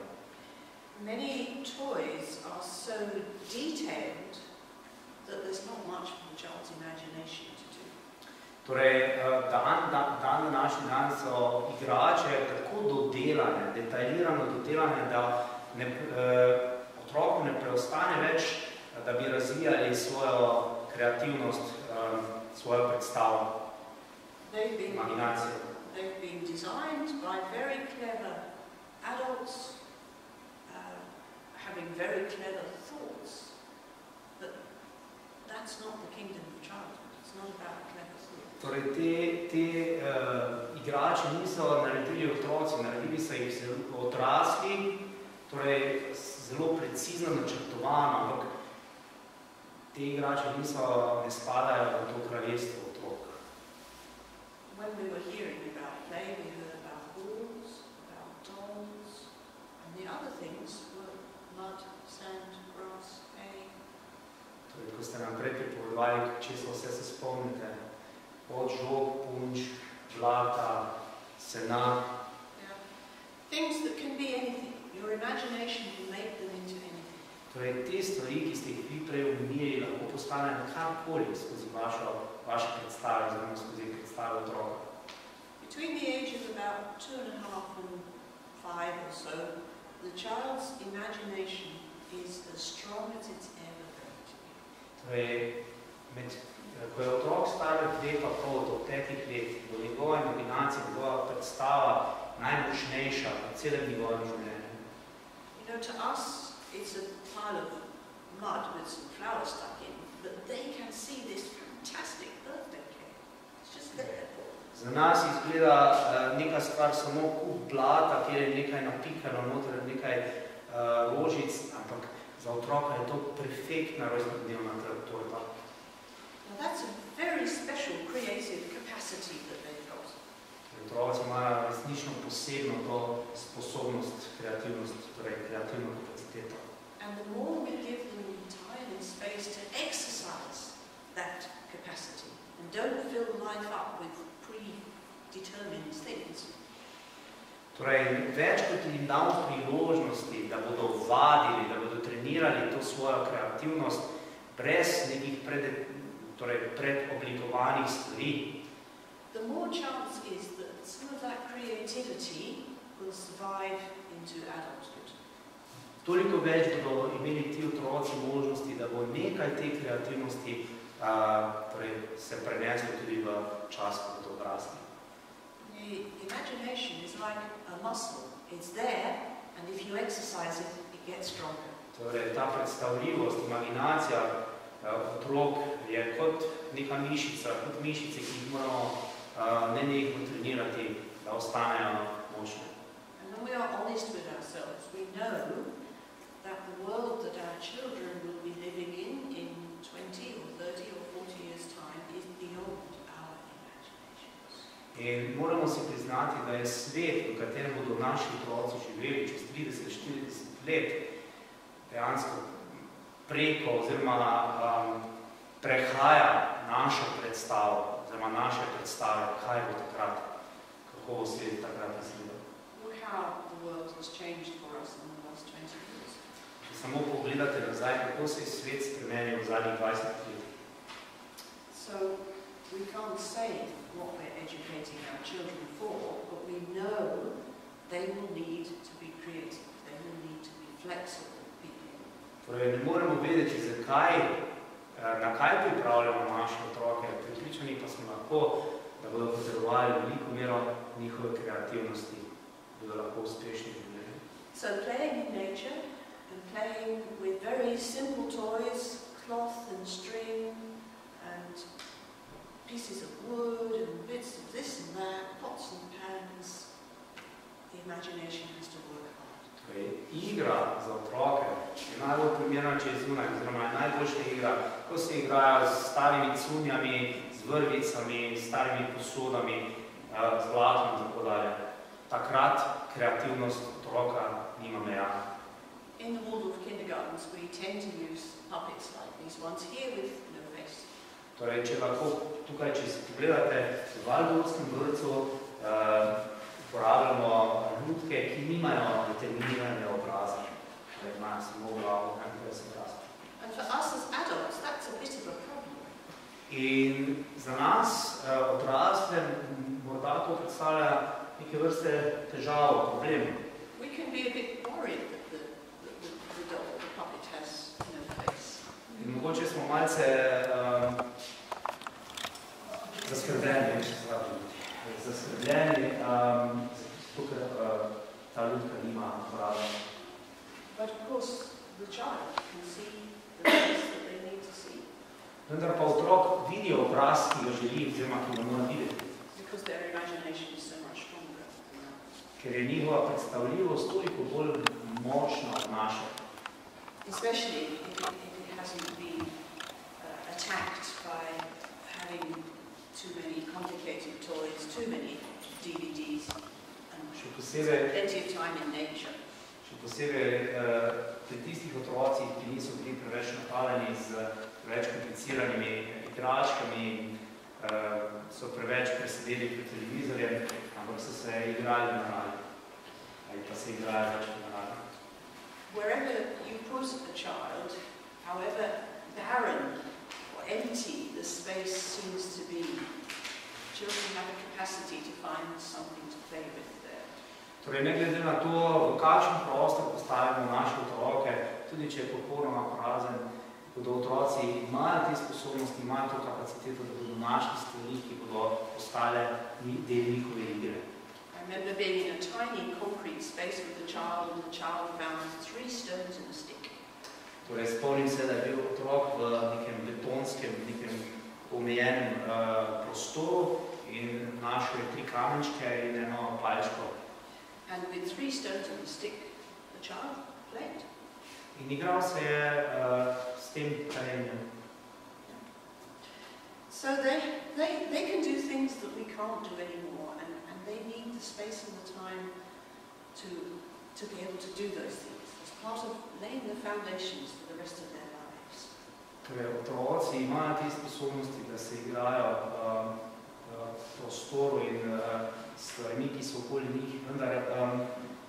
Many toys are so detailed that there's not much for the child's imagination to do. Torej, današnji dan so igrače tako dodelane, detaljirano dodelane, da otroku ne preostane več, da bi razvijali svojo kreativnost, svojo predstavo, imaginacijo. They've been designed by very clever adults, having very clever thoughts, but that's not the kingdom of childhood. It's not about clever thoughts. Torej, te igrače niso naredili otroci, naredili so jih odrasli, torej zelo precizno načrtovano, ampak te igrače ne spadajo v to kraljestvo otrok. When we were hearing about play, we heard about balls, about dolls, and the other things were mud, sand, grass, hay. Torej, ko ste nam prej pripovedovali, čisto vse se spomnite, od žog, punč, blata, sena. Yeah. Things that can be anything. Your imagination will make them into anything. Torej, te stvari, ki ste jih vi prej omenili, lahko postanejo karkoli skozi vaše predstave, oziroma skozi predstave otroka. Between the age of about 2.5 and 5 or so, the child's imagination is as strong as it's ever going to be. Torej, ko je otrok star 2,5 do 5 let, bo njegova imaginacija, njegova predstava najmočnejša v celem njegovem življenju. You know, to us, it's a pile of mud with some flowers stuck in, but they can see this fantastic birthday cake. It's just there. Za nas izgleda neka stvar samo kup blata, kjer je nekaj napikano noter, nekaj rožic, ampak za otroka je to perfektna rojstnodnevna torta. Now that's a very special creative capacity that they've got. Otroci imajo resnično posebno to sposobnost, kreativnost, torej kreativno kapaciteto. And the more we give them time and space to exercise that capacity and don't fill life up with predetermined things. Torej, več kot jim damo priložnosti, da bodo vadili, da bodo trenirali to svojo kreativnost brez nekih predoblikovanih stvari. The more chance is that some of that creativity will survive into adulthood. Toliko več bodo imeli ti otroci možnosti, da bo nekaj te kreativnosti se preneslo tudi v čas, ko bodo odrasli. The imagination is like a muscle. It's there, and if you exercise it, it gets stronger. Torej, ta predstavljivost, imaginacija otrok je kot neka mišica, kot mišice, ki jih moramo nenehno trenirati, da ostanejo močne. And when we are honest with ourselves, we know that the world that our children will be living in 20 or 30 or 40 years' time is beyond our imaginations. In moramo si priznati, da je svet, v katerem bodo naši otroci živeli čez 30-40 let, dejansko preko oziroma prehaja našo predstavo, oziroma naše predstave, kaj bo takrat, kako bo svet takrat izgledal. Look how the world has changed for us in the last 20 years. Če samo pogledate nazaj, kako se je svet spremenil v zadnjih 20 let. So we can't say what we're educating our children for, but we know they will need to be creative, they will need to be flexible people. Torej, ne moremo vedeti, zakaj, na kaj pripravljamo naše otroke, pripričani pa smo lahko, da bodo potrebovali veliko mero njihove kreativnosti, da bodo lahko uspešni v življenju. So playing in nature and playing with very simple toys, cloth and string, and pieces of wood and bits of this and that, pots and pans. The imagination has to work hard. Torej, igra za otroke je najbolj primerna, če je zunaj, oziroma je najboljša igra, ko se igrajo s starimi cunjami, z vrvicami, s starimi posodami, z blatom in tako dalje. Takrat kreativnost otroka nima meja. In the Waldorf kindergartens, we tend to use puppets like these ones here with no face. Torej, če lahko tukaj, če si pogledate, v Waldorfskem vrtcu uporabljamo lutke, ki nimajo determinirane obraze. Torej, imajo samo glavo, ne se obraz. And for us as adults, that's a bit of a problem. In za nas, odrasle, morda to predstavlja neke vrste težavo, problem. We can be a bit worried that the doll, the puppet has no face. In mogoče smo malce zaskrbljeni, zato ker ta lutka nima obraza. But of course, the child can see the face that they need to see. Vendar pa otrok vidi obraz, ki ga želi, oziroma ki ga mora videti. Because their imagination is so much stronger than ours. Ker je njihova predstavljivost toliko bolj močna od naše. Especially if it hasn't been attacked by having too many complicated toys, too many DVDs, and plenty of time in nature. Še posebej pri tistih otrocih, ki niso bili preveč napadeni z preveč kompliciranimi igračkami, so preveč presedeli pred televizorjem, ampak so se igrali na naravi. Ali pa se igrali več na naravi. Wherever you put a child, however barren or empty the space seems to be, children have a capacity to find something to play with there. Torej, ne glede na to, v kakšen prostor postavimo naše otroke, tudi če je popolnoma prazen, bodo otroci imajo te sposobnosti, imajo to kapaciteto, da bodo našli stvari, ki bodo postale del njihove igre. I remember being in a tiny concrete space with a child, and the child found 3 stones and a stick. Torej, spomnim se, da je bil otrok v nekem betonskem, nekem omejenem prostoru in našel 3 kamenčke in eno palčko. And with 3 stones and a stick, the child played. In igral se je s tem, kar je imel. So they can do things that we can't do anymore, and they need the space and the time to be able to do those things. It's part of laying the foundations for the rest of their lives. Torej, otroci imajo te sposobnosti, da se igrajo v prostoru in stvarmi, ki so okoli njih, vendar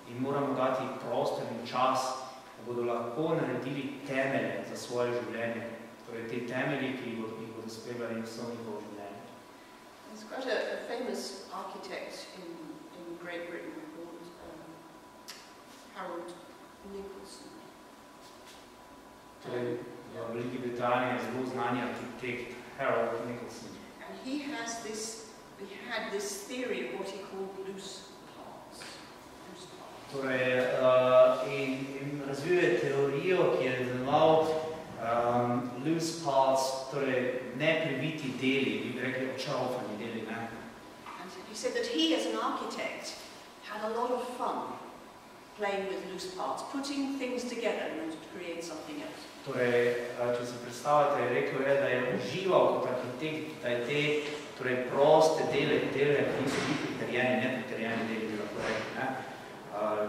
jim moramo dati prostor in čas, da bodo lahko naredili temelje za svoje življenje. Torej, te temelje, ki jih bodo spremljali vso njihovo življenje. There's quite a famous architect in Great Britain called Harold Nicolson. Torej, v Veliki Britaniji je zelo znani arhitekt Harold Nicolson. And he had this theory of what he called loose parts. Torej, in razvil je teorijo, ki je imenoval loose parts, torej nepriviti deli, bi rekli očarofani deli, ne? And he said that he, as an architect, had a lot of fun playing with loose parts, putting things together in order to create something else. Torej, če si predstavljate, rekel je, da je užival kot arhitekt, da je te proste dele, ki niso bili pritrjeni, nepritrjeni deli, bi lahko rekli, ne?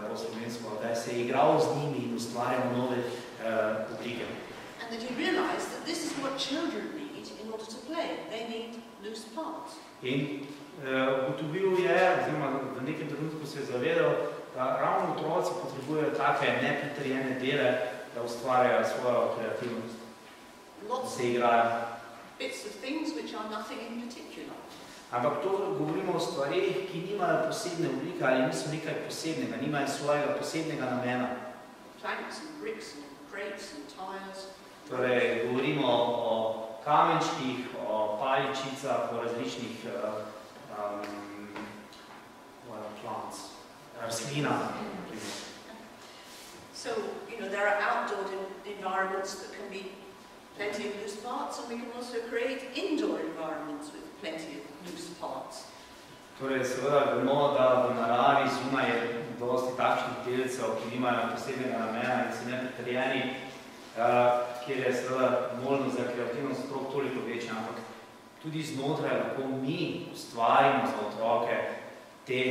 Po slovensko, da se je igral z njimi in ustvarjal nove oblike. And that he realized that this is what children need in order to play. They need loose parts. In ugotovil je, oziroma v nekem trenutku se je zavedal, da ravno otroci potrebujejo take nepritrjene dele, da ustvarjajo svojo kreativnost, da se igrajo. Bits of things which are nothing in particular. Ampak to govorimo o stvarih, ki nimajo posebne oblike ali niso nekaj posebnega, nimajo svojega posebnega namena. Planks and bricks and crates and tiles. Torej, govorimo o kamenčkih, o paličicah, o različnih rastlinah. So, you know, there are outdoor environments that can be plenty of loose parts, and we can also create indoor environments with plenty of loose parts. Torej, seveda vemo, da v naravi zunaj je dosti takšnih delcev, ki nimajo posebnega namena in so nepretrjeni, kjer je seveda možnost za kreativnost otrok toliko večja, ampak tudi znotraj lahko mi ustvarimo za otroke te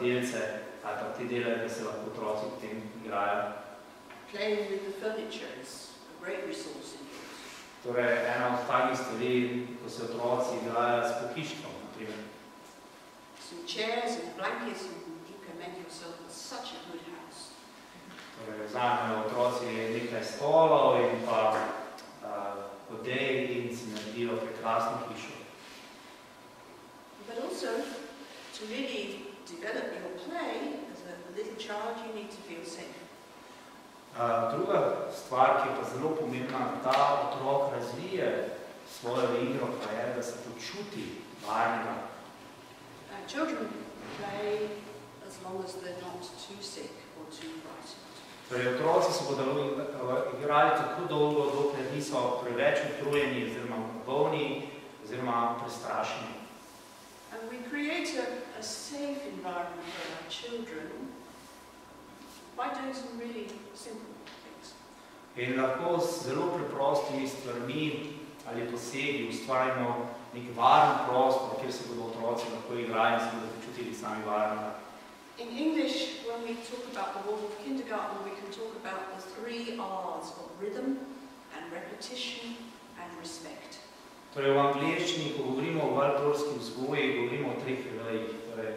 delce, ali pa te dele, da se lahko otroci v tem igrajo. Playing with the furniture is a great resource in use. Torej, ena od takih stvari, ko se otroci igrajo s pohištvom, na primer. Some chairs and blankets, and you can make yourself such a good house. Torej, vzamejo otroci nekaj stolov in pa odej in si naredijo prekrasno hišo. But also, to really develop your play, as a little child, you need to feel safe. Druga stvar, ki je pa zelo pomembna, da otrok razvije svojo igro, pa je, da se počuti varnega. Children play as long as they're not too sick or too frightened. Torej, otroci se bodo igrali tako dolgo, dokler niso preveč utrujeni, oziroma bolni, oziroma prestrašeni. And we create a safe environment for our children by doing some really simple things. In lahko z zelo preprostimi stvarmi ali posegi ustvarimo nek varen prostor, kjer se bodo otroci lahko igrali in se bodo počutili sami varnega. In English, when we talk about the Waldorf kindergarten, we can talk about the 3 R's of rhythm and repetition and respect. Torej, v angleščini, ko govorimo o waldorfski vzgoji, govorimo o 3 R-jih. Torej,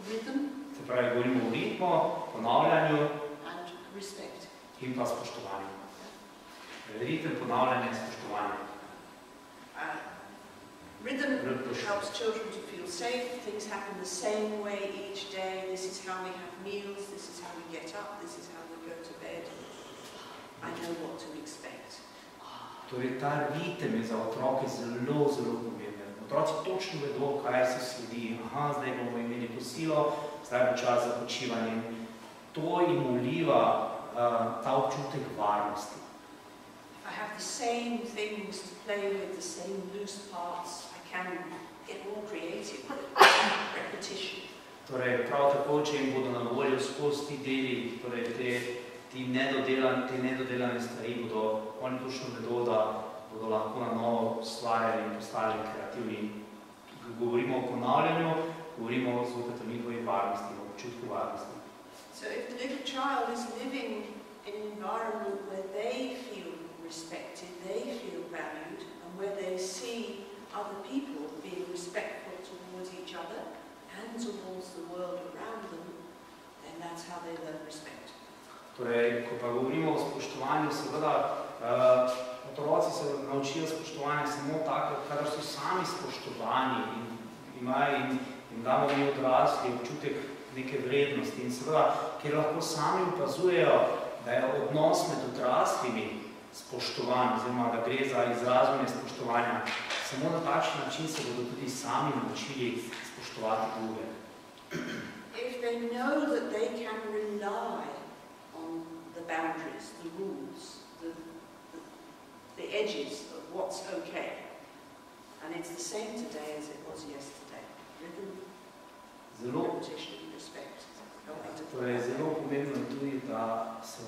Rhythm, se pravi, govorimo o ritmu, ponavljanju and respect. in pa spoštovanju. Ritem, ponavljanje, spoštovanje. Rhythm helps children to feel safe. Things happen the same way each day. This is how we have meals. This is how we get up. This is how we go to bed. I know what to expect. Torej, ta ritem je za otroke zelo, zelo pomemben. Otroci točno vedo, kaj se sledi. Aha, zdaj bomo imeli kosilo, zdaj bo čas za počivanje. To jim vliva ta občutek varnosti. I have the same things to play with, the same loose parts. I can get more creative with repetition. Torej, prav tako, če jim bodo na voljo skozi ti deli, torej te nedodelane stvari, bodo oni točno vedo, da bodo lahko na novo ustvarjali in postali kreativni. Govorimo o ponavljanju, govorimo zopet o njihovi varnosti, o občutku varnosti. So if the little child is living in an environment where they feel respected, they feel valued, and where they see other people being respectful towards each other and towards the world around them, then that's how they learn respect. Torej, ko pa govorimo o spoštovanju, seveda, otroci se naučijo spoštovanja samo tako, kadar so sami spoštovani in damo mi odrasli občutek neke vrednosti. In seveda, ker lahko sami opazujejo, da je odnos med odraslimi spoštovan, oziroma da gre za izražanje spoštovanja, samo na takšen način se bodo tudi sami naučili spoštovati druge. If they know that they can rely on the boundaries, the rules, the edges of what's okay, and it's the same today as it was yesterday. Rhythm, repetition, respect. Torej, zelo pomembno je tudi, da se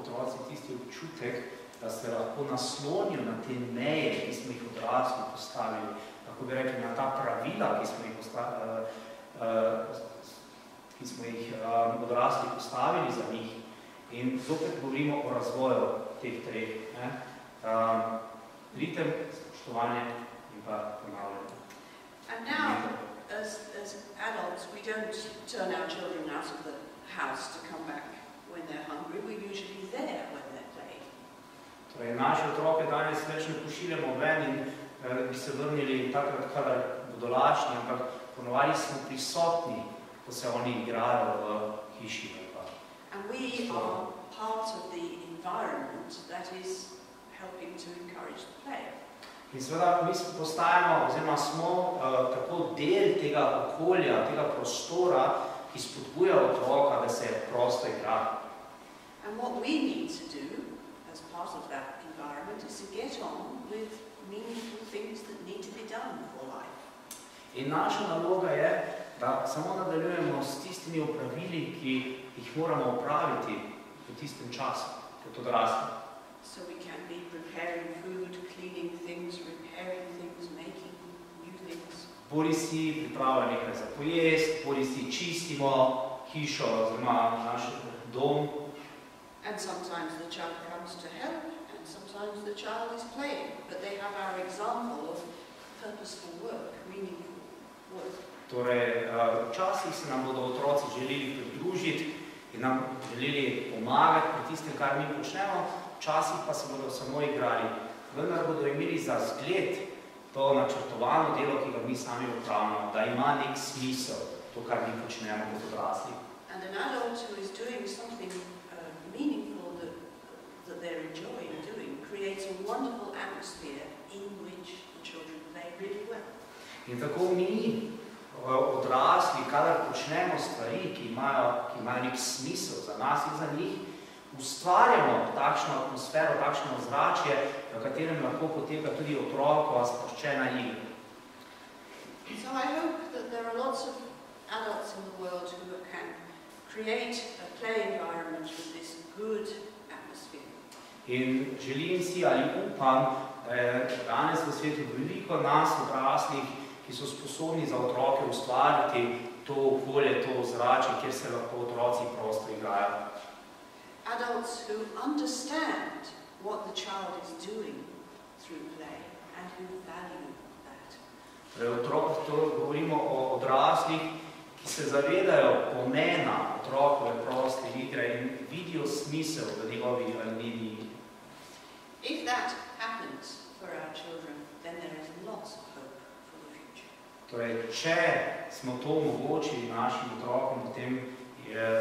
otroci tisti občutek, da se lahko naslonijo na te meje, ki smo jih odrasli postavili, lahko bi rekli na ta pravila, ki smo jih odrasli postavili za njih. In zopet govorimo o razvoju teh 3. Ritem, spoštovanje in pa ponavljanje. And now, as adults, we don't turn our children out of the house to come back when they're hungry. We're usually there when they're playing. Torej, naše otroke danes več ne pošiljamo ven in bi se vrnili takrat, kadar bodo lačni, ampak ponovadi smo prisotni, ko se oni igrajo v hiši. And we are part of the environment that is helping to encourage the play. In seveda mi postajamo, oziroma smo tako del tega okolja, tega prostora, ki spodbuja otroka, da se prosto igra. And what we need to do as part of that environment is to get on with meaningful things that need to be done for life. In naša naloga je, da samo nadaljujemo s tistimi opravili, ki jih moramo opraviti v tistem času, kot odrasli. So we can be preparing food, cleaning things, repairing things, making new things. Bodi si pripravlja nekaj za pojest, bodi si čistimo hišo oziroma naš dom. And sometimes the child comes to help, and sometimes the child is playing. But they have our example of purposeful work, meaningful work. Torej, včasih se nam bodo otroci želeli pridružiti in nam želeli pomagati pri tistem, kar mi počnemo, včasih pa se bodo samo igrali. Vendar bodo imeli za zgled to načrtovano delo, ki ga mi sami opravljamo, da ima nek smisel, to, kar mi počnemo kot odrasli. And an adult who is doing something meaningful that they're enjoying doing creates a wonderful atmosphere in which the children play really well. In tako mi, odrasli, kadar počnemo stvari, ki imajo nek smisel za nas in za njih, ustvarjamo takšno atmosfero, takšno ozračje, v katerem lahko poteka tudi otrokova sproščena igra. So I hope that there are lots of adults in the world who can create a play environment with this good atmosphere. In želim si ali upam, da je danes v svetu veliko nas odraslih, ki so sposobni za otroke ustvariti to okolje, to ozračje, kjer se lahko otroci prosto igrajo. Adults who understand what the child is doing through play and who value that. To govorimo o odraslih, ki se zavedajo pomena otrokove proste igre in vidijo smisel v njegovi ali njeni igri. If that happens for our children, then there is lots of hope for the future. Torej, če smo to omogočili našim otrokom, potem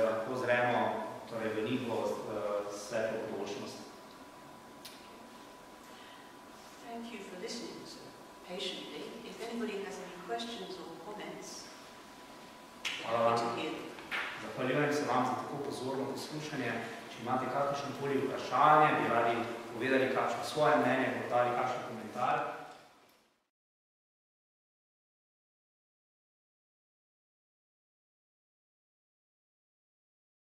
lahko zremo v njihovo svetlo bodočnost. Thank you for listening so patiently. If anybody has any questions or comments, happy to hear them. Zahvaljujem se vam za tako pozorno poslušanje. Če imate kakršnokoli vprašanje, bi radi povedali kakšno svoje mnenje, dali kakšno komentar.